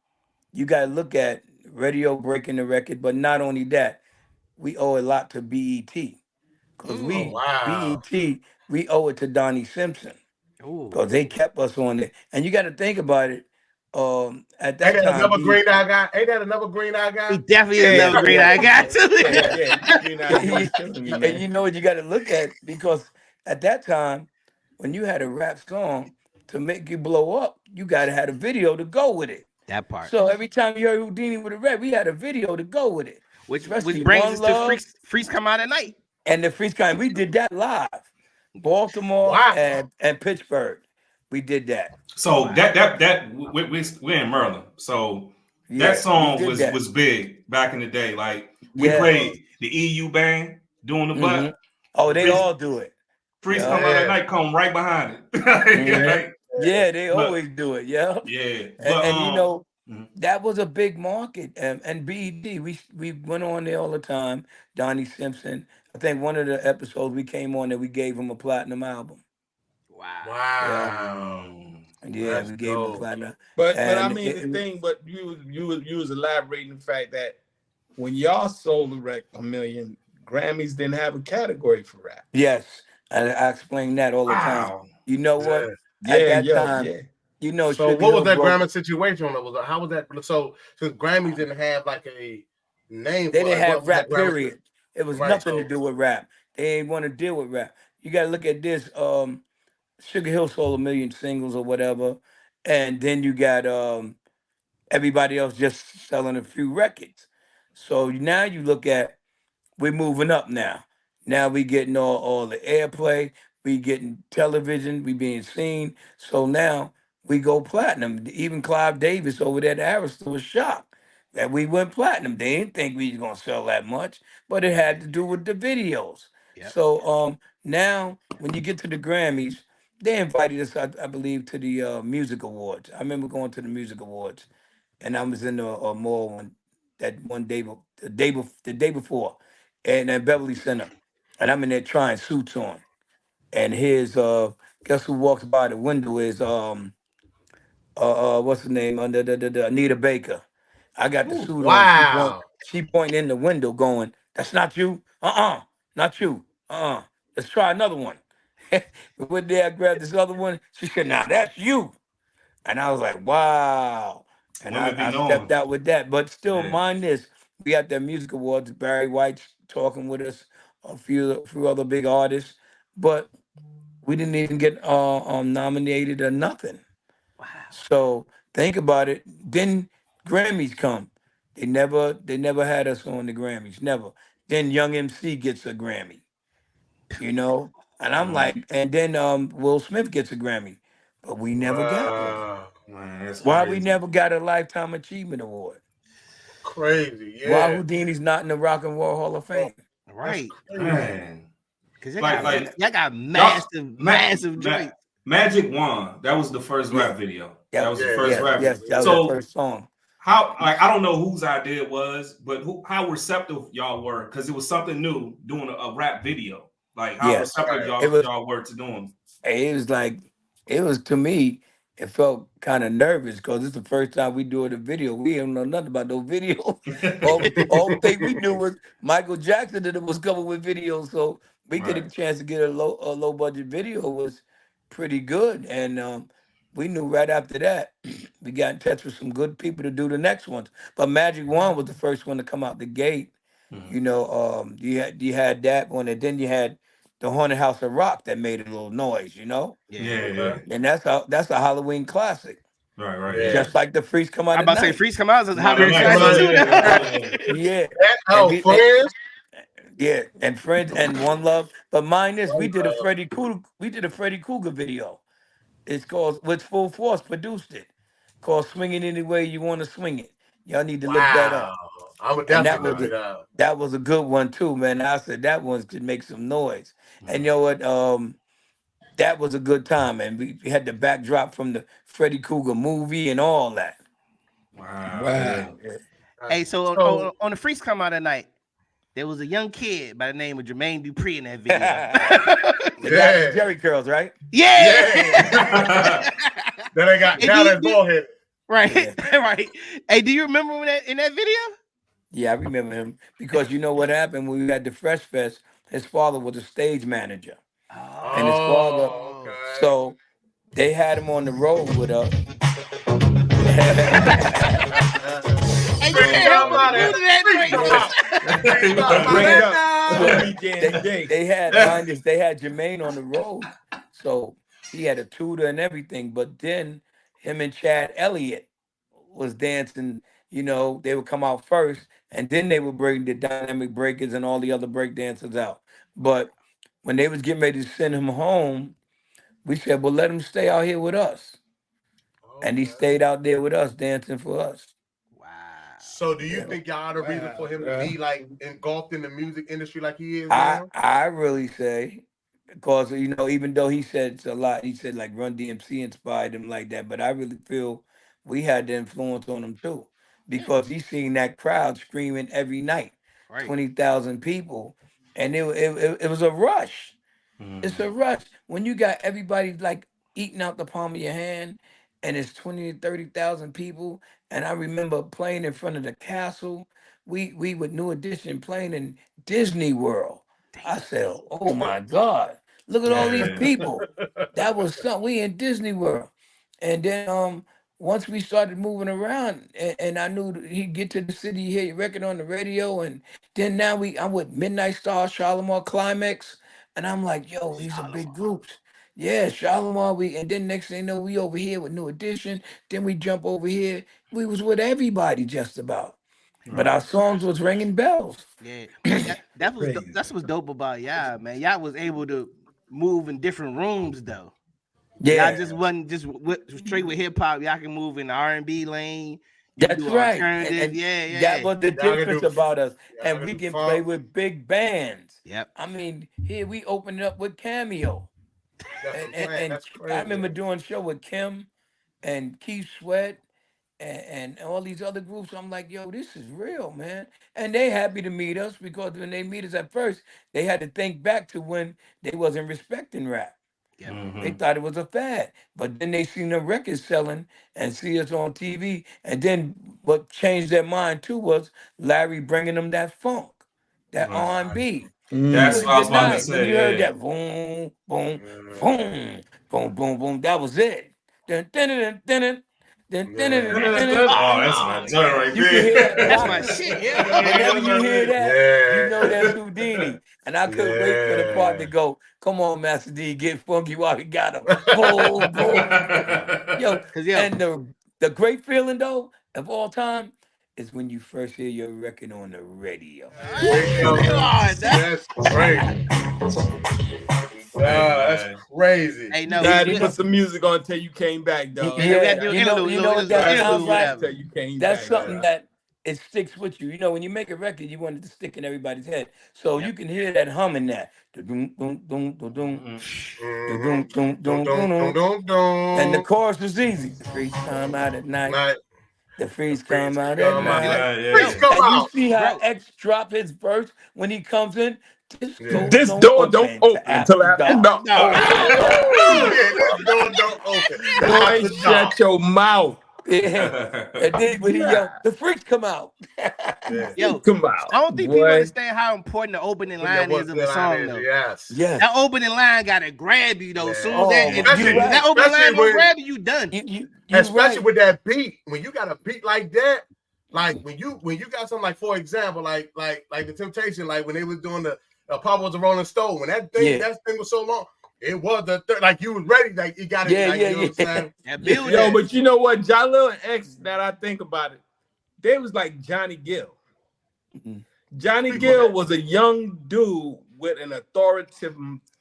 you got to look at radio breaking the record, but not only that, we owe a lot to BET because BET, we owe it to Donnie Simpson because they kept us on it. And you got to think about it. At that Ain't that time, another green eye guy? Ain't that another green eye guy? He definitely is another green eye guy too. and you know what you got to look at, because at that time, when you had a rap song to make you blow up, you got to have a video to go with it. That part. So every time you heard Whodini with a rap, we had a video to go with it. Which Especially brings One us to Love Freaks Come Out at Night. and the Freeze Kind. We did that live. Baltimore and Pittsburgh. We did that. So we're in Maryland. So that song was big back in the day. Like we played the EU band doing the butt. Oh, they all do it. Freaks Come Out at Night, come right behind it. Yeah, they always do it. Yeah. Yeah. And you know, that was a big market. And BET, we went on there all the time. Donnie Simpson. I think one of the episodes we came on that we gave him a platinum album. Wow. Yeah, we gave him a platinum. But I mean but you was elaborating the fact that when y'all sold the record $1 million, Grammys didn't have a category for rap. Yes. I explain that all the time. You know what? At that time, you know. So what was that Grammy situation? How was that? So Grammys didn't have like a name. They didn't have rap. Period. It was nothing to do with rap. They ain't want to deal with rap. You got to look at this. Sugar Hill sold 1 million singles or whatever, and then you got everybody else just selling a few records. So now you look at, we're moving up now. Now we getting all the airplay. We getting television. We being seen. So now we go platinum. Even Clive Davis over there at Arista was shocked that we went platinum. They didn't think we was gonna sell that much, but it had to do with the videos. Yep. So now when you get to the Grammys, they invited us, I believe, to the music awards. I remember going to the music awards, and I was in the mall one day, the day before, and at Beverly Center, and I'm in there trying suits on. And here's guess who walks by the window is what's the name? The Anita Baker. I got the suit on. She pointing in the window going, "That's not you. Not you. Let's try another one." One day I grabbed this other one. She said, "Now that's you." And I was like, "Wow." And I stepped out with that. But still, mind this. We got that music awards. Barry White's talking with us, a few other big artists. But we didn't even get nominated or nothing. Wow. So think about it. Then Grammys come. They never had us on the Grammys. Never. Then Young MC gets a Grammy. You know? And I'm like, and then Will Smith gets a Grammy. But we never got one. Man, why we never got a Lifetime Achievement Award? Crazy, yeah. Why Whodini's not in the Rock and Roll Hall of Fame? Right. Man. Because y'all got massive joints. Magic Wand. That was the first rap video. That was the first rap video. Yes, that was the first song. How, I don't know whose idea it was, but how receptive y'all were, because it was something new doing a rap video. Like how receptive y'all were to doing. It was to me, it felt kind of nervous because it's the first time we doing a video. We don't know nothing about no video. all thing we knew was Michael Jackson that it was coming with videos. So we get a chance to get a low budget video was pretty good. And we knew right after that, we got in touch with some good people to do the next ones. But Magic Wand was the first one to come out the gate. Mm-hmm. You know, you had that one, and then you had the Haunted House of Rock that made a little noise, you know? Yeah. And that's a Halloween classic. Right. Yeah. Just like the Freaks Come Out. I'm about to say Freaks Come Out is a Halloween classic. Yeah. Friends. Yeah, and Friends and One Love. But mind this, we did a Freddy Krueger video. It's called With Full Force produced it. Called Swinging Any Way You Want to Swing It. Y'all need to look that up. I would definitely look it up. That was a good one too, man. I said that one could make some noise. And you know what? That was a good time, and we had the backdrop from the Freddy Krueger movie and all that. Wow. Yeah. Hey, so on the Freaks Come Out at Night, there was a young kid by the name of Jermaine Dupri in that video. The guy with Jerry curls, right? Yeah. Then I got down that ballhead. Right, right. Hey, do you remember in that video? Yeah, I remember him because you know what happened when we had the Fresh Fest. his father was a stage manager, and his father. Oh, okay. So they had him on the road with us. Hey, you can't help but to do that They had Jermaine on the road, so he had a tutor and everything. But then him and Chad Elliott was dancing. You know, they would come out first, and then they would bring the dynamic breakers and all the other break dancers out. But when they was getting ready to send him home, we said, "Well, let him stay out here with us," and he stayed out there with us, dancing for us. Wow. So do you think y'all the reason for him to be like engulfed in the music industry like he is now? I really say, because you know, even though he said it's a lot, he said like Run DMC inspired him like that, but I really feel we had the influence on him too, because he seen that crowd screaming every night, Right. 20,000 people, and it was a rush. It's a rush when you got everybody like eating out the palm of your hand, and it's 20 to 30,000 people. And I remember playing in front of the castle. We with New Edition playing in Disney World. I said, "Oh my God, look at all these people!" That was something. We in Disney World, and then once we started moving around, and I knew that he'd get to the city, hear your record on the radio, and then now I'm with Midnight Star, Shalimar Climax. And I'm like, yo, these are big groups. Yeah, Shalimar, and then next thing you know, we over here with New Edition. Then we jump over here. We was with everybody just about. But our songs was ringing bells. Yeah, but that's what's dope about y'all, man. Y'all was able to move in different rooms though. Y'all Yeah, just wasn't just straight with hip hop. Y'all can move in the R&B lane. You can that's do right. alternative. That was the Y'all can difference do- about us. y'all And can we do can funk. play with big bands. Yep. I mean, here we opened it up with Cameo. That's what I'm saying. And That's I crazy. remember doing a show with Kim and Keith Sweat and all these other groups. I'm like, yo, this is real, man. And they happy to meet us because when they meet us at first, they had to think back to when they wasn't respecting rap. Yep. They thought it was a fad. But then they seen the records selling and see us on TV. And then what changed their mind too was Larry bringing them that funk, that R&B. You That's what wouldn't I was about to deny it. When you heard say. that boom, boom, boom, boom, boom, boom, that was it. Dun, dun, dun, dun, dun, dun, dun, dun, dun, dun, dun. Oh, that's my joint right You can hear that there. That's my bop. shit. Yeah. Whenever you hear that, you know that's Yeah. Whodini. And I couldn't wait for the part to go, come on, Master D, get funky while we got him. Boom, boom. Yo, Cause yo, and the great feeling though of all time is when you first hear your record on the radio. That's crazy. That's crazy. Hey, You no, had to we put some music on until you came back, dog. we gotta do you know what that sounds like? Until you came That's back, something dog. that it sticks with you. You know, when you make a record, you want it to stick in everybody's head. So you can hear that humming that. And the chorus was easy. The freaks come out at night. The freaks come out at night. Freaks come And you out. see how Bro. X drop his verse when he comes in. This door This don't door don't open open until after dark. Oh my God. This door don't open. Boy, shut your mouth. Yeah. And then when he yelled, the freaks come out. Yo, Come out. I don't think boy. people understand how important the opening line is of a song, though. Yes. Yes. That opening line gotta grab you though. Yeah. Soon as Oh, that, you're if right. that opening line Especially don't when- grab you, you done. You Especially right. with that beat. When you got a beat like that, like when you got something like, for example, like the Temptation, like when they was doing the Papa was a Rolling Stone, when that thing was so long, it was the like you was ready, like you got it. Yeah, like, yeah, you know what I'm saying? That build Yo, that. but you know what? Jalil and X, that I think about it, they was like Johnny Gill. Johnny Gill was a young dude with an authoritative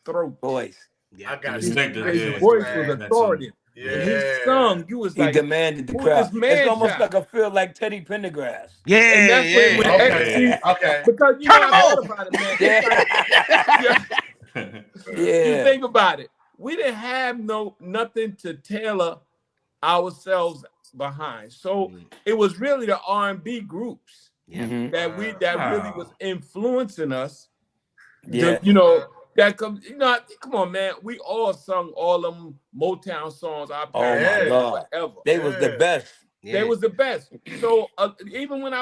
throat. Voice. I got His Distinctive, voice man. was authoritative. When he sung, you was He like, demanded the who crowd. this man It's almost child? like a feel like Teddy Pendergrass. Yeah, And that's when Okay. X, Okay. because you Turn know, him I off. thought about it, man. Yeah. You Yeah. think about it. We didn't have nothing to tailor ourselves behind. So it was really the R&B groups Mhm. that really was influencing us. Yeah. You know, that comes, you know, come on, man. We all sung all them Motown songs, our Oh my parents, God. whatever. They was the best. They was the best. So even when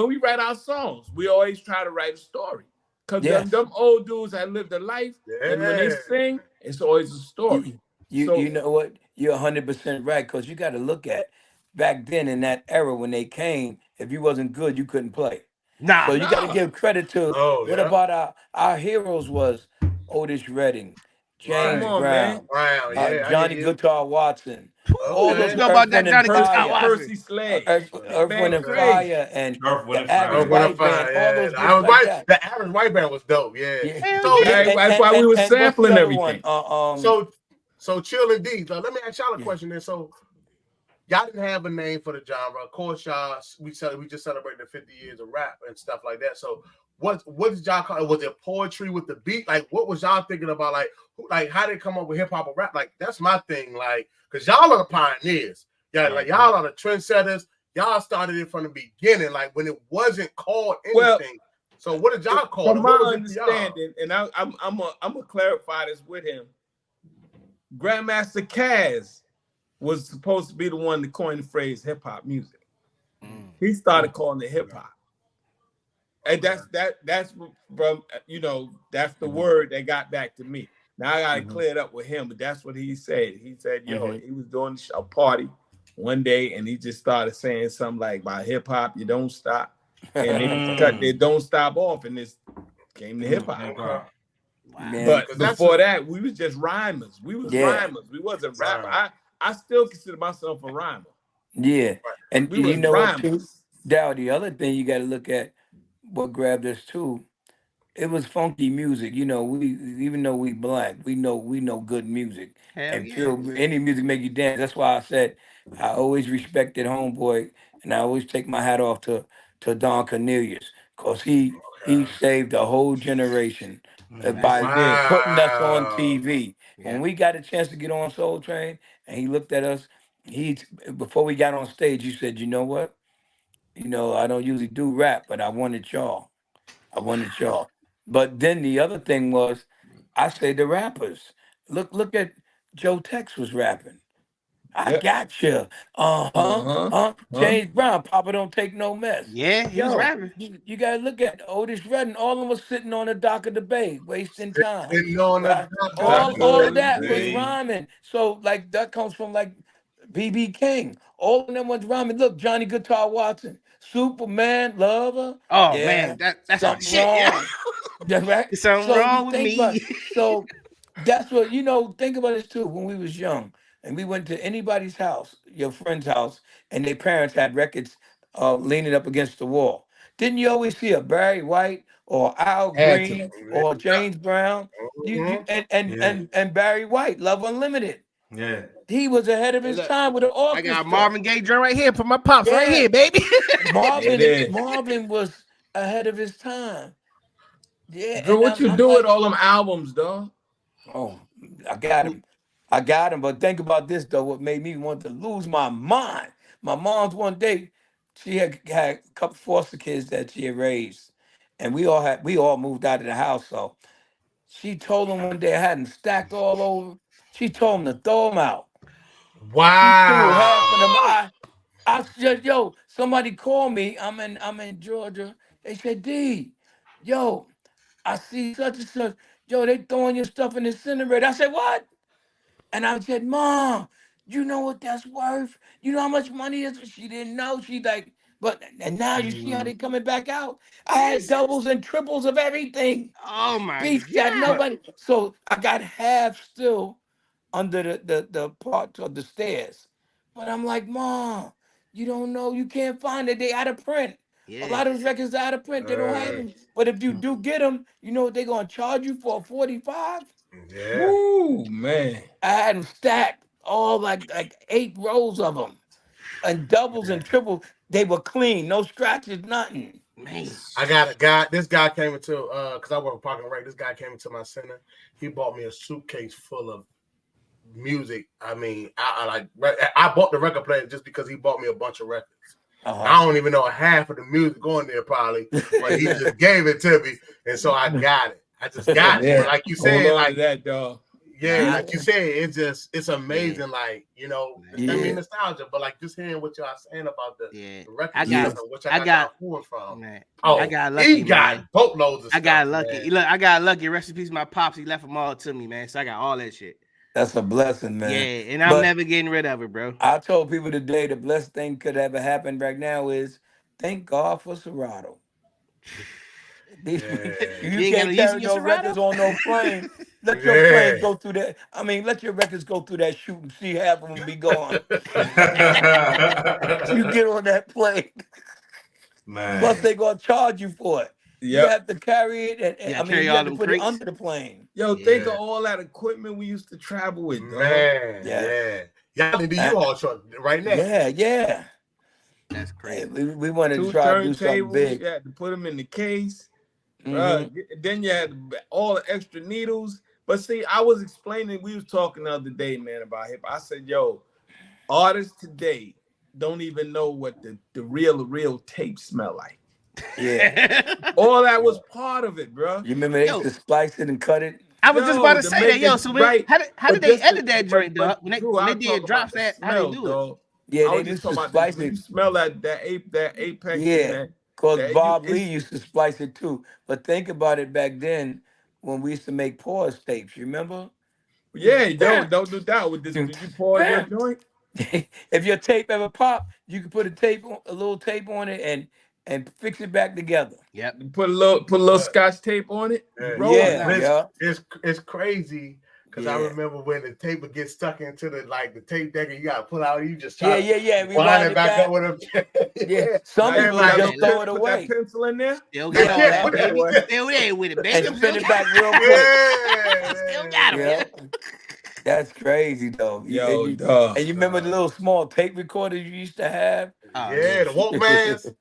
we write our songs, we always try to write a story. Because them old dudes had lived a life, and when they sing, it's always a story. You know what? You're 100% right, because you got to look at back then in that era when they came, if you wasn't good, you couldn't play. So you got to give credit to what about our heroes was Otis Redding, James Brown, Johnny Guitar Watson, all those about that Johnny Guitar Watson, Percy Slade, Earth, Wind and Fire, and the Average White Band, all those groups like that. The Average White Band was dope, That's why we were sampling everything. So Chill and D. Let me ask y'all a question then. So y'all didn't have a name for the genre. Of course, y'all we just celebrated the 50 years of rap and stuff like that. So what did y'all call it? Was it poetry with the beat? Like, what was y'all thinking about? Like how did it come up with hip hop or rap? Like, that's my thing. Like, because y'all are the pioneers. Yeah, like y'all are the trendsetters. Y'all started it from the beginning, like when it wasn't called anything. So what did y'all call it? From my understanding, and I'm gonna clarify this with him. Grandmaster Caz was supposed to be the one to coin the phrase hip hop music. He started calling it hip hop, and that's from that's the word that got back to me. Now I gotta clear it up with him, but that's what he said. He said, he was doing a party one day, and he just started saying something like about hip hop, you don't stop, and they cut their don't stop off, and this came to hip hop. But before that, we was just rhymers. We was rhymers. We wasn't rappers. I still consider myself a rhymer. Yeah, and we you know rhymers. what too, Dow, the other thing you got to look at, what grabbed us too, it was funky music. You know, we even though we black, we know good music. Any music make you dance. That's why I said I always respected Homeboy, and I always take my hat off to Don Cornelius, because he saved a whole generation by putting us on TV. When we got a chance to get on Soul Train, and he looked at us, before we got on stage, he said, "You know what? I don't usually do rap, but I wanted y'all. But then the other thing was, I say the rappers. Look at Joe Tex was rapping. I got you. James Brown, Papa don't take no mess. Yeah, he was rapping. You gotta look at Otis Redding. All of them was sitting on the dock of the bay, wasting time. All of that was rhyming. So like that comes from like B.B. King. All of them was rhyming. Look, Johnny Guitar Watson, Superman, Lover. Oh man, that's something shit. wrong. That's right. There's something wrong with me. So that's what think about this too. When we was young and we went to anybody's house, your friend's house, and their parents had records leaning up against the wall. Didn't you always see a Barry White or Al Green or James Brown? And Barry White, Love Unlimited. Yeah. He was ahead of his time with the orchestra. I got Marvin Gaye drum right here for my pops right here, baby. Marvin was ahead of his time. Yeah. Drew, what you do with all them albums, dog? Oh, I got him. But think about this though. What made me want to lose my mind? My mom's one day, she had a couple foster kids that she had raised, and we all moved out of the house. So she told them one day I had them stacked all over. She told them to throw them out. Wow. She threw half of them. I said, somebody called me. I'm in Georgia. They said, D, I see such and such. They throwing your stuff in the incinerator. I said, what? And I said, Mom, you know what that's worth? You know how much money it is? She didn't know. She like, and now you see how they coming back out. I had doubles and triples of everything. Oh my Beach got nobody. So I got half still under the part of the stairs. But I'm like, Mom, you don't know. You can't find it. They out of print. Yeah. A lot of those records are out of print. They don't have them. But if you do get them, you know what they're going to charge you for? 45? Yeah. Ooh, man. I had them stacked, all like 8 rows of them. And doubles and triples. They were clean. No scratches, nothing. Man. I got a guy. This guy came into, because I work at Park and Rec. This guy came into my center. He bought me a suitcase full of music. I mean, I bought the record player just because he bought me a bunch of records. I don't even know half of the music going there probably, but he just gave it to me, and so I got it. I just got it. Like you said, like that dog. Yeah, like you said, it's amazing. Like, I mean, Yeah. nostalgia, but like just hearing what y'all saying about the record I stuff, got, which I I got got, y'all pulling from. man. Oh, I got he lucky, got man. boatloads of I stuff. got lucky. Man. Look, I got lucky. Rest in peace, my pops. He left them all to me, man. So I got all that shit. That's a blessing, Yeah, man. and I'm But never getting rid of it, bro. I told people today the best thing could ever happen right now is thank God for Serato. These Yeah. you You ain't got no can't use in carry your no records Serato? on no plane. Let your plane Yeah. go through that. I mean, let your records go through that shoot and see half of them be gone. You get on that plane. Plus, Man. they gonna charge you for it. You Yep. have to carry it, and Yeah, I mean, carry you all have to them put it crates. under the plane. Yo, think of Yeah. all that equipment we used to travel with, dog. Man, Yes. yeah. Y'all need the U-Haul truck right now. Yeah. That's Hey, crazy. we wanted to 2 try to do something turntables. big. You had to put them in the case. Hmm. Then you had all the extra needles. But see, I was explaining, we was talking the other day, man, about hip. I said, yo, artists today don't even know what the real tape smell like. Yeah. All that was part of it, bro. You remember they used Yo, to splice it and cut it? I was just about Yo, to to say that. make Yo, it so man, right. how But did they just edit that joint, but dog? When Drew, they I'll talk did about drops, the that how they smell, do it? dog. Yeah, I they was just used to talking about splice when you it. smell that apex in Yeah, that because that you Bob Lee it's used to splice it too. But think about it back then when we used to make pause tapes. You remember? We used yeah, to yo, bam, don't do that with this. dum, Did you pause your bam. joint? If your tape ever popped, you could put a little tape on it, and fix it back together. Yep. Put a little But scotch tape on it, you yeah, roll No it Yeah, but out. doubt. yeah, it's crazy because I yeah, remember when the tape would get stuck into the tape deck and you gotta pull out, you just try to yeah. wind Rewind it it back up back. with a Yeah, yeah. some Now you people put would Everybody that Yeah, just little throw pen, it put that away pencil in there. still got Yeah, all yeah, that, baby. Boy. Still there with it, and baby. spin Still it got, back real quick. still got them. yeah. Yeah, that's crazy though. Yo, dog. And you remember the little small tape recorders you used to have? Oh Yeah, yeah. the Walkmans.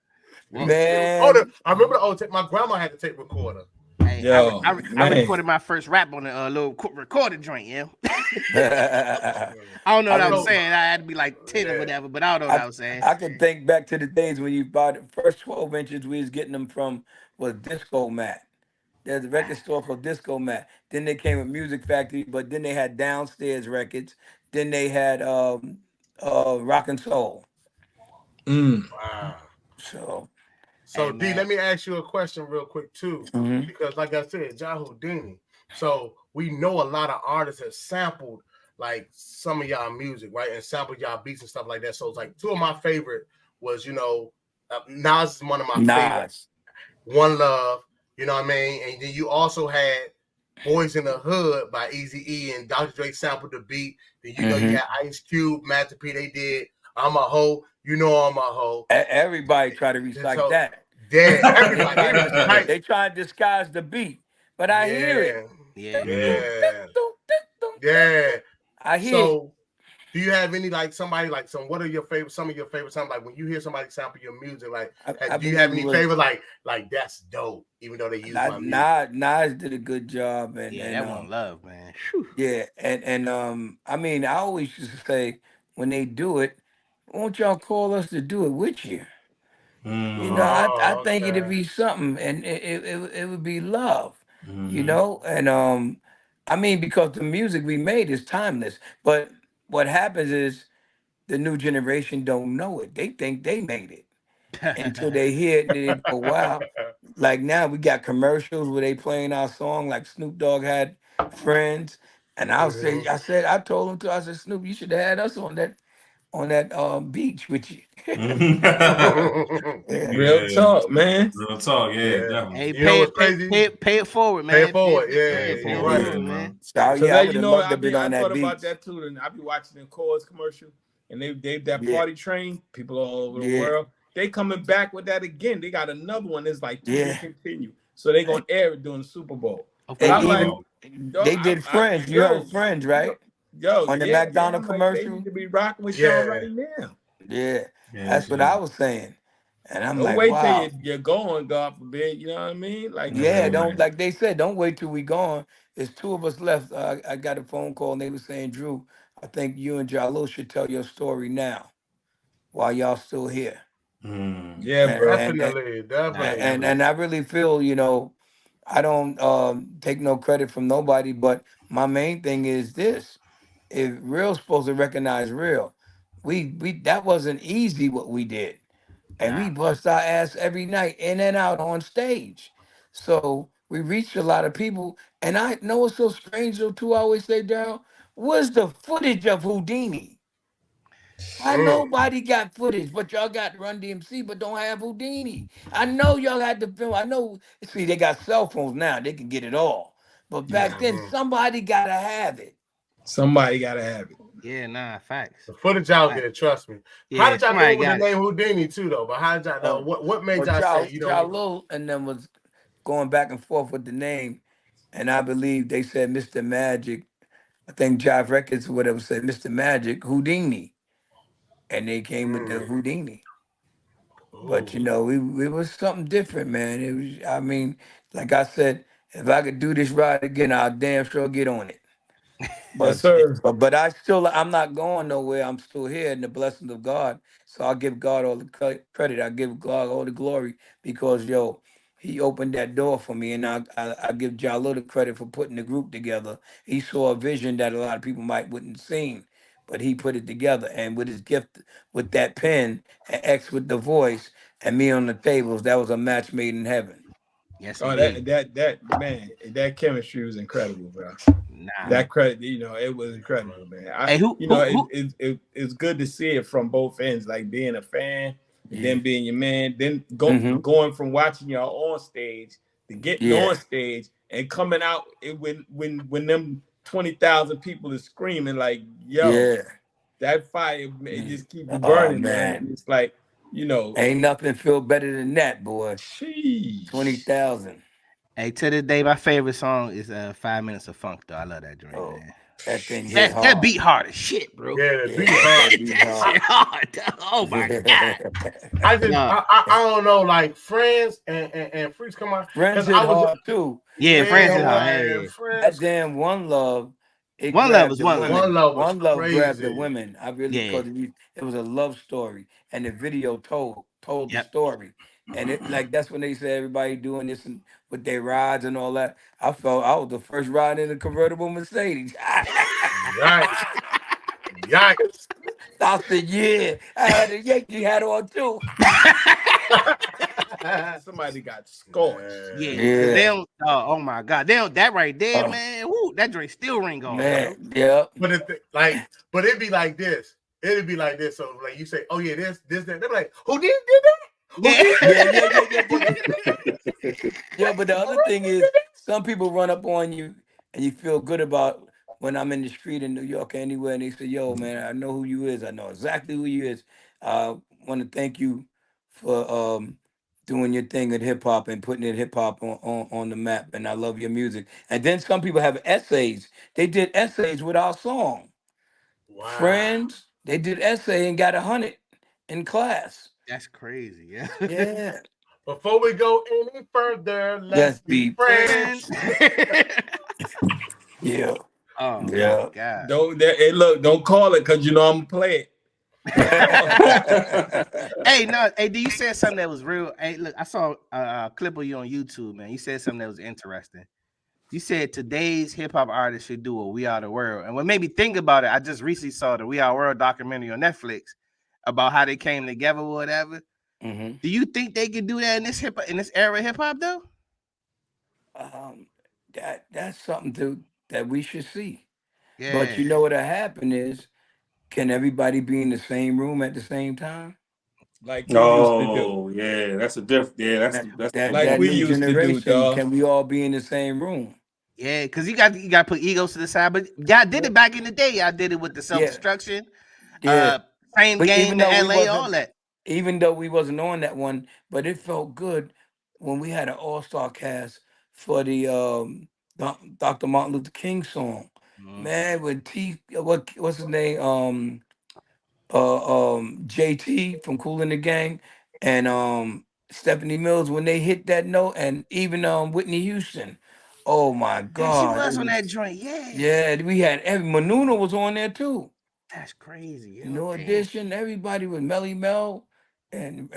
Oh, Man, I remember the old tape. My grandma had the tape recorder. Hey, Yo, I man. recorded my first rap on a little recorded joint. Yeah. I I don't know I what I was remember. saying. I had to be like 10 or Yeah. whatever, but I don't know what I was saying. I can think back to the days when you bought the first 12 inches we was getting them from was Disco Mat. There's a record store called Disco Mat. Then they came with Music Factory, but then they had downstairs records. Then they had rock and soul. Mm. Wow. So So Hey D, man. let me ask you a question real quick too, mhm. because like I said, Whodini. So we know a lot of artists have sampled like some of y'all music, right, and sampled y'all beats and stuff like that. So it's like two of my favorite was Nas is one of my favorite. Nas. One Love, you know what I mean, and then you also had Boys in the Hood by Easy E and Dr. Dre sampled the beat. Then you Hmm. had Ice Cube, Master P. They did I'm a Hoe. You know I'm a hoe. Everybody try to And recite so that. yeah, They everybody, try to right? they try to disguise the beat, but I hear it. Yeah, Yeah. yeah, yeah. I hear it. So, do you have any like somebody like what are your favorite? Some of your favorite songs, like when you hear somebody sample your music, like I do you believe have it any was favorite like that's dope, even though they use my music? Nas did a good job, and Yeah, and that one love, man. Whew. yeah, and I mean, I always used to say when they do it, won't y'all call us to do it with you? You know, I Oh, think it'd okay. be something, and it would be love, you Mhm. know, and I mean, because the music we made is timeless, but what happens is the new generation don't know it. They think they made it until they hear it and then they go, wow. Like now we got commercials where they playing our song like Snoop Dogg had Friends. And Mhm. I told him to, I said, Snoop, you should have had us on that beach with you. Yeah. Real Yeah, talk, man. real talk. Yeah, Yeah. definitely. Hey, You know what's crazy? pay it forward, Pay it man. forward. Yeah, Pay Pay you're it right. forward, yeah, forward, man. man. So So yeah, I that would you have know, loved to have been I on that thought about beach. that too. And I be watching the Coors commercial, and they that Yeah, party train, people all over the yeah, world. They coming back with that again. They got another one. It's like to be yeah. continued. So they And, gonna air it during the Super Bowl. Of But and I'm course. like, even Oh, yo, they did Friends. You heard Friends, right? On the yeah, man. McDonald's I'm like, they need commercial. to be rocking with y'all Yeah. right now. Yeah, yeah, that's what I was saying. And I'm Don't like, wait till wow. you're going, God forbid. You know what I mean? Like, Yeah, yeah. don't like they said, don't wait till we gone. There's two of us left. I got a phone call and they were saying, Drew, I think you and Jalo should tell your story now while y'all still here. Mm. yeah, And bro. and and Definitely, definitely. and I really feel, I don't take no credit from nobody, but my main thing is this: if real's supposed to recognize real, we that wasn't easy what we did, and Nah. we bust our ass every night in and out on stage. So we reached a lot of people, and I know what's so strange though too. I always say, Daryl, where's the footage of Whodini? Why Mm. nobody got footage, but y'all got Run DMC, but don't have Whodini? I know y'all had the film. I know. See, they got cell phones now; they can get it all. But back Yeah. then, Mhm. somebody gotta have it. Somebody gotta have it. Yeah, nah, facts. The footage out Fact. there, trust me. How Yeah, did y'all come somebody up with the got it. name Houdini too, though? But how did y'all know? So, What made but y'all say, y'all little, and then was going back and forth with the name, and I believe they said Mr. Magic. I think Jive Records or whatever said Mr. Magic Whodini, and they came with the mm, Whodini. But ooh, you know, it was something different, man. It was, I mean, like I said, if I could do this ride again, I'll damn sure get on it. Yes, But sir. but I still I'm not going nowhere. I'm still here in the blessings of God. So I'll give God all the credit. I give God all the glory because yo, He opened that door for me, and I give Jalil the credit for putting the group together. He saw a vision that a lot of people might wouldn't seen, but he put it together. And with his gift, with that pen, and X with the voice, and me on the tables, that was a match made in heaven. Yes, Oh, indeed. that man, that chemistry was incredible, bro. Nah. Mm. That credit, it was incredible, man. Hey, It's good to see it from both ends, like being a fan and Yeah. then being your man, then Hmm. going from watching y'all on stage to getting Yeah. on stage and coming out when them 20,000 people is screaming like, yo, Yeah. that fire, it Mm. just keep you Oh burning, man. man. And it's like, you know, Ain't nothing feel better than that, boy. sheesh. 20,000. hey, to this day, my favorite song is 5 Minutes of Funk, though. I love that joint, Oh, man. that thing hit That hard. beat hard as shit, bro. yeah, the beat Yeah, hard. that beat That I, shit hard. hard. Dog. Oh my god. I just, Nah. I don't know, like Friends and Freaks come on, Friends because hit I was, hard too. Yeah, But you Francis know hard. what? Hell man, yeah. That Friends. damn One Love, it One Love grabbed is the one love. One women. Love was One Love grabbed the crazy. women. I really Yeah. because it was a love story, and the video told the Yep. story. And it like that's when they said everybody doing this and with their rides and all that. I felt I was the first ride in a convertible Mercedes. Yikes. Yikes. I said, yeah. I had a Yankee hat on too. Somebody got scorched. Yeah, Man. cause they Yeah. don't. Oh my god, they don't. That right there, Oh, man. Woo, that drink still ring off, man. bro. Yeah. But but it'd be like this. It'd be like this. So like you say, oh yeah, this, that. They're like, who did that? Who Yeah. did Yeah, that? yeah, yeah, yeah, Who yeah. did that? Yeah, but the For other real, thing who did is that? some people run up on you and you feel good about when I'm in the street in New York or anywhere and they say, yo, man, I know who you is. I know exactly who you is. I want to thank you for doing your thing at hip hop and putting it hip hop on the map. And I love your music. And then some people have essays. They did essays with our song. Wow. Friends, they did essay and got 100 in class. That's crazy. Yeah. Yeah. Before we go any further, let's Let's be be Friends. friends. yeah. Oh my Yeah. god. Hey, look, don't call it because you know I'm gonna play it. Don't call it. Hey, no. Hey, do you said something that was real? Hey, look, I saw a clip of you on YouTube, man. You said something that was interesting. You said today's hip hop artists should do a We Are the World. And what made me think about it, I just recently saw the We Are World documentary on Netflix about how they came together or whatever. Hmm. Do you think they could do that in this era of hip hop though? um, that's something that we should see. But Yeah. you know what'll happen is, can everybody be in the same room at the same time? Like we used to do. Oh yeah, that's a diff. Yeah, That that's a good that Like that point. we new used to do, generation, dog. can we all be in the same room? Yeah, because you got to put egos to the side. But y'all did it back in the day. Y'all did it with the self Yeah, destruction, yeah. fame But game, the LA, all that. even though we wasn't on that one, but it felt good when we had an all-star cast for the Dr. Martin Luther King song. Mhm. Man, with what's his name? JT from Cool in the Gang and Stephanie Mills when they hit that note, and even Whitney Houston. Oh my Yeah, she God. was on that joint. Yeah, Yeah, we had every Manuna was on there too. that's crazy. Yo, No damn. addition, everybody with Melly Mel and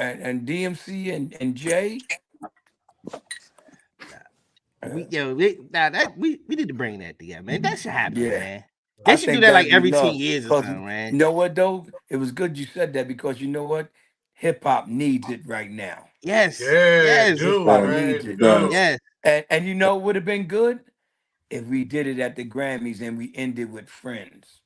DMC and Jay. We need to bring that together, man. That should happen, man. They I should do think that that'd like be every 10 love. years or Because something, man. you know what though? It was good you said that because you know what? Hip hop needs it right now. Yes. Yeah, Yes. dude, Hip-hop man, needs it. dude. Yes. And you know what would have been good? If we did it at the Grammys and we ended with Friends.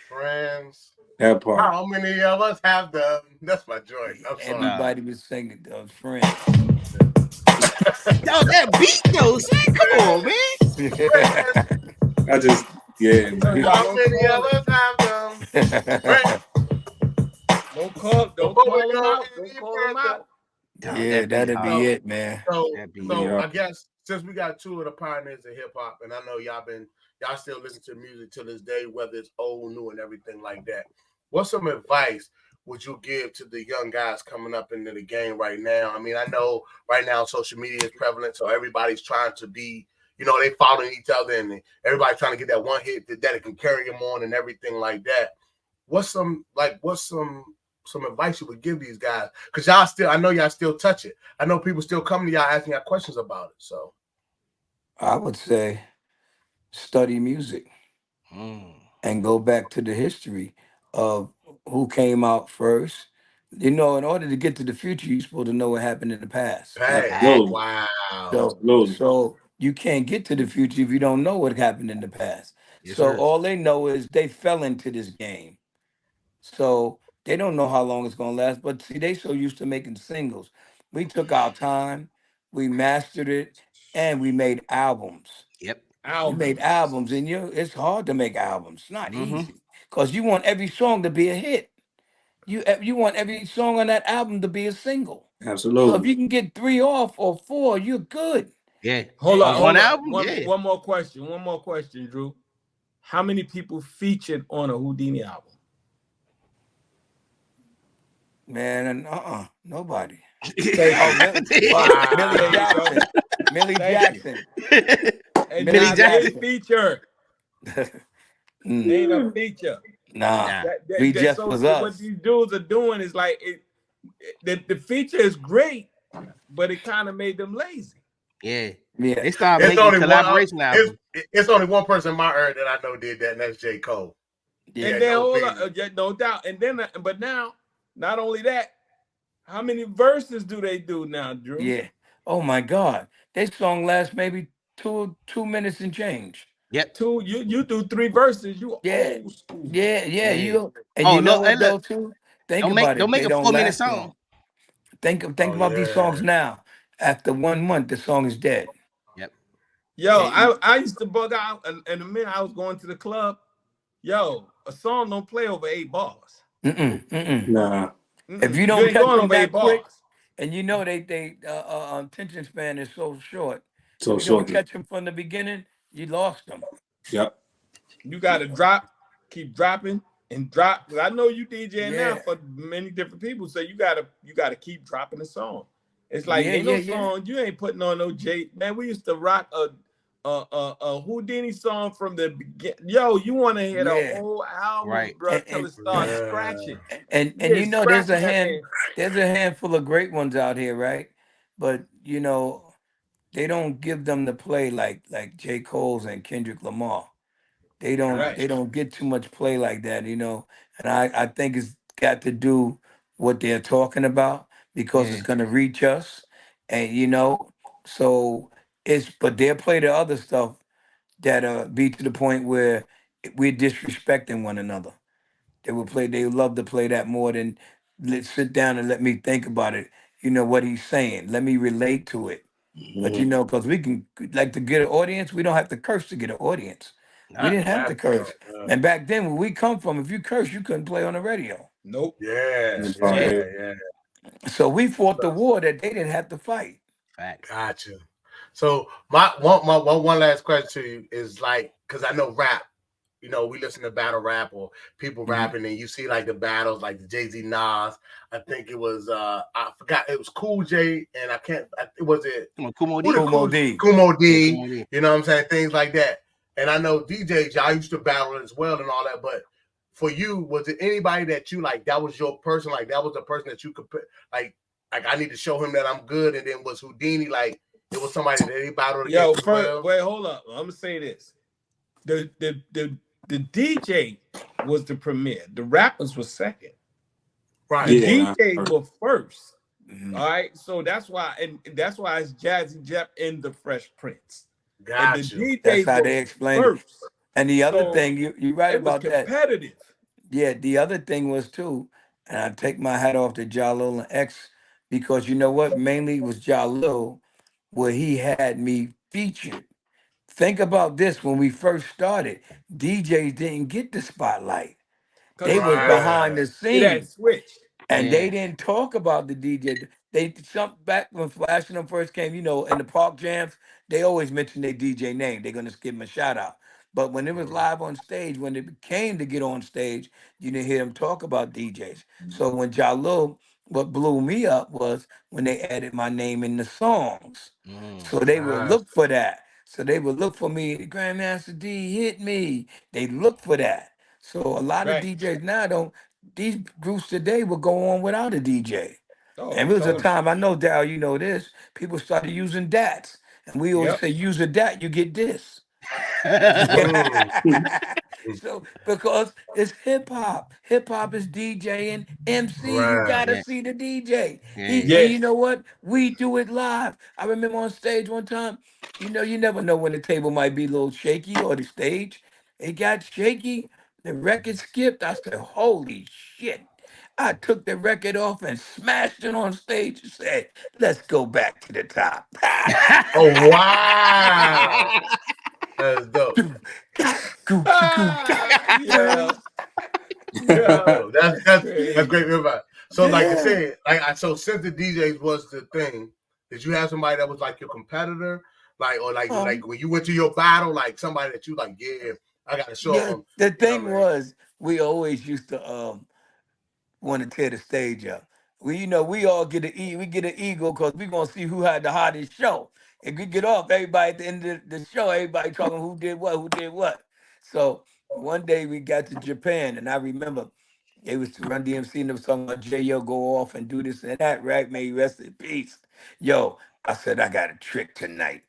Friends. That part. How many of us have them? That's my joint. I'm sorry. Everybody was singing Friends. Yo, that beat though, son. Come on, man. I just, yeah, man. How many of us have them? Friends. Don't call them out. Don't call them out. Yeah, that'd be it, man. So it. I guess since we got two of the pioneers of hip hop, and I know y'all still listen to music to this day, whether it's old, new, and everything like that. What's some advice would you give to the young guys coming up into the game right now? I mean, I know right now social media is prevalent, so everybody's trying to be, they following each other, and everybody's trying to get that one hit that it can carry them on and everything like that. What's some advice you would give these guys? Because I know y'all still touch it. I know people still come to y'all asking y'all questions about it. So I would say study music and go back to the history of who came out first. In order to get to the future, you're supposed to know what happened in the past. Wow. So you can't get to the future if you don't know what happened in the past. Yes, so sir. all they know is they fell into this game. So they don't know how long it's going to last. But see, they so used to making singles. We took our time, we mastered it, and we made albums. Yep. We made albums, and it's hard to make albums. It's not easy because you want every song to be a hit. You want every song on that album to be a single. Absolutely. So if you can get 3 off or 4, you're good. Yeah. Hold on. One album. One more question, Drew. How many people featured on a Whodini album? Man, nobody. Millie Jackson. Millie Jackson. Feature. Ain't a feature. Nah. We just was us. What these dudes are doing is like the feature is great, but it kind of made them lazy. Yeah. They started making collaboration albums. It's only one person in my era that I know did that, and that's J. Cole. Yeah, and then no doubt. And then, but now, not only that, how many verses do they do now, Drew? Yeah. Oh my God. They song lasts maybe 2 minutes and change. Yep. You do 3 verses. You old school. Yeah. You know what though too? Think about it. Don't make a 4-minute song. Think about these songs now. After 1 month, the song is dead. Yep. Yo, I used to bug out, and the minute I was going to the club, yo, a song don't play over 8 bars. Nah. If you don't catch them that quick, and they attention span is so short. So if you don't catch them from the beginning, you lost them. Yep. You got to keep dropping and drop. Because I know you DJing now for many different people, so you gotta keep dropping a song. It's like ain't no song you ain't putting on no J. Man, we used to rock a Whodini song from the beginning. Yo, you want to hear the whole album, bro, till it starts scratching. And there's a handful of great ones out here, right? But they don't give them the play like J. Cole's and Kendrick Lamar. They don't get too much play like that, And I think it's got to do what they're talking about because it's gonna reach us, and so but they'll play the other stuff that be to the point where we're disrespecting one another. They would love to play that more than let's sit down and let me think about it. What he's saying. Let me relate to it. But because we can to get an audience, we don't have to curse to get an audience. We didn't have to curse. And back then, where we come from, if you curse, you couldn't play on the radio. Nope. Yeah. So we fought the war that they didn't have to fight. Facts. Gotcha. So my one last question to you is because I know rap, we listen to battle rap or people rapping, and you see the battles like the Jay-Z Nas. I think it was I forgot, it was Cool J, and Kumo D. Kumo D. You know what I'm saying? Things like that. And I know DJs, y'all used to battle as well and all that, but for you, was it anybody that you that was your person, that was the person that you could put I need to show him that I'm good, and then was Whodini It was somebody that he battled Yo, against. wait, hold up. I'm gonna say this. The DJ was the premier. The rappers were second. Right. The Yeah, DJs were first. All right. So that's why, and that's why it's Jazzy Jeff and the Fresh Prince. Got and the you. DJs That's how were they explain first. it. And the other So thing, you're right it was about that. competitive. Yeah, the other thing was too, and I take my hat off to Jalil and X because you know what? Mainly it was Jalil where he had me featured. Think about this when we first started, DJs didn't get the spotlight. They was behind the It had scenes. switched. And they didn't talk about the DJ. They some back when Flash and them first came, in the park jams, they always mention their DJ name. They're gonna give them a shout out. But when it was live on stage, when it came to get on stage, you didn't hear them talk about DJs. So when Jalil, what blew me up was when they added my name in the songs. So they would look for that. So they would look for me. Grandmaster D hit me. They look for that. So a lot of Right. DJs now don't. These groups today will go on without a DJ. Oh, And it was a totally. time, I know, Dal, you know this, people started using DATs. And we always Yep. say, use a DAT, you get this. So, because it's hip hop. Hip hop is DJing. MC, you Right. gotta see the DJ. And Yes. you know what? We do it live. I remember on stage one time, you never know when the table might be a little shaky or the stage. It got shaky. The record skipped. I said, holy shit. I took the record off and smashed it on stage and said, let's go back to the top. Oh, wow. That's dope. Yeah. Yeah. That's great. So, like I said, so since the DJs was the thing, did you have somebody that was like your competitor? Like when you went to your battle, like somebody that you like, yeah, I got to show them. The thing was, we always used to want to tear the stage up. We all get an ego because we gonna see who had the hottest show. If we get off, everybody at the end of the show, everybody talking who did what. So one day we got to Japan, and I remember it was Run DMC and they was talking about J.O. go off and do this and that, right? May he rest in peace. Yo, I said, I got a trick tonight.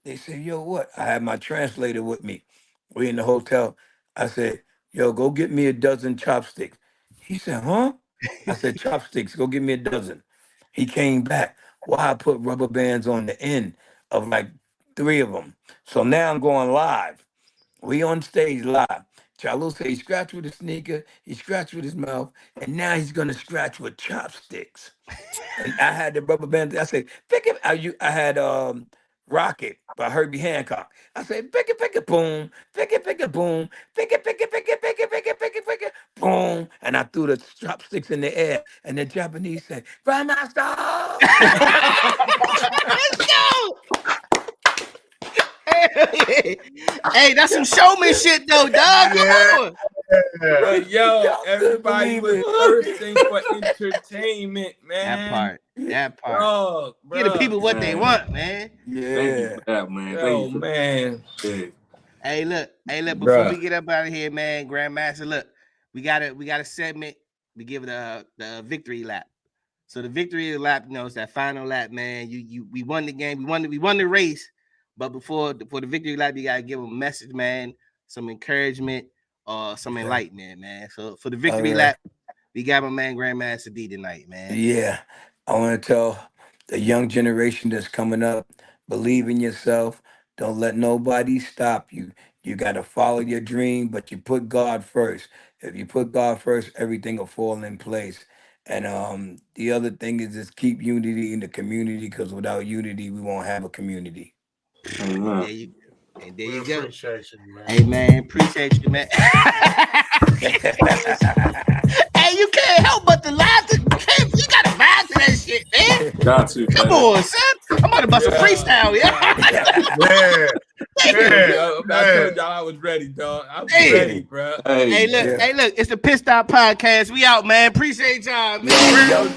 They said, yo, what? I had my translator with me. We in the hotel. I said, yo, go get me a dozen chopsticks. He said, huh? I said, chopsticks, go get me a dozen. He came back. Well, I put rubber bands on the end of like 3 of them. So now I'm going live. We on stage live. Jalil said he scratched with his sneaker, he scratched with his mouth, and now he's gonna scratch with chopsticks. And I had the rubber band. I said, pick it. I had Rocket by Herbie Hancock. I said, pick it, boom, pick it, boom, pick it, boom. And I threw the chopsticks in the air. And the Japanese said, Grandmaster! Let's go! Hey, that's some showman shit though, dog. Come on. But yo, Y'all everybody couldn't was believe it. thirsting for entertainment, man. That part. Bro, Give the people what they want, man. Thank you Yeah. for that, man. Oh man. Hey, look. Before we get up out of here, man, Grandmaster, look, we got a segment. We give it the victory lap. So the victory lap, is that final lap, man. We won the game. We won the race. But before the victory lap, you gotta give them a message, man. Some encouragement or some enlightenment, man. So for the victory lap, we got my man Grandmaster D tonight, man. Yeah. I want to tell the young generation that's coming up, believe in yourself. Don't let nobody stop you. You got to follow your dream, but you put God first. If you put God first, everything will fall in place. And the other thing is just keep unity in the community, because without unity, we won't have a community. There you go. And there you go. Appreciate you, man. Hey, man, appreciate you, man. Hey, you can't help but to laugh. You gotta vibe to that shit, man. Got to, Come on, son. I'm about to bust a freestyle, yeah. I told y'all I was ready, dog. I was ready, bro. Hey, look, it's the Pitt Stop Podcast. We out, man. Appreciate y'all, man.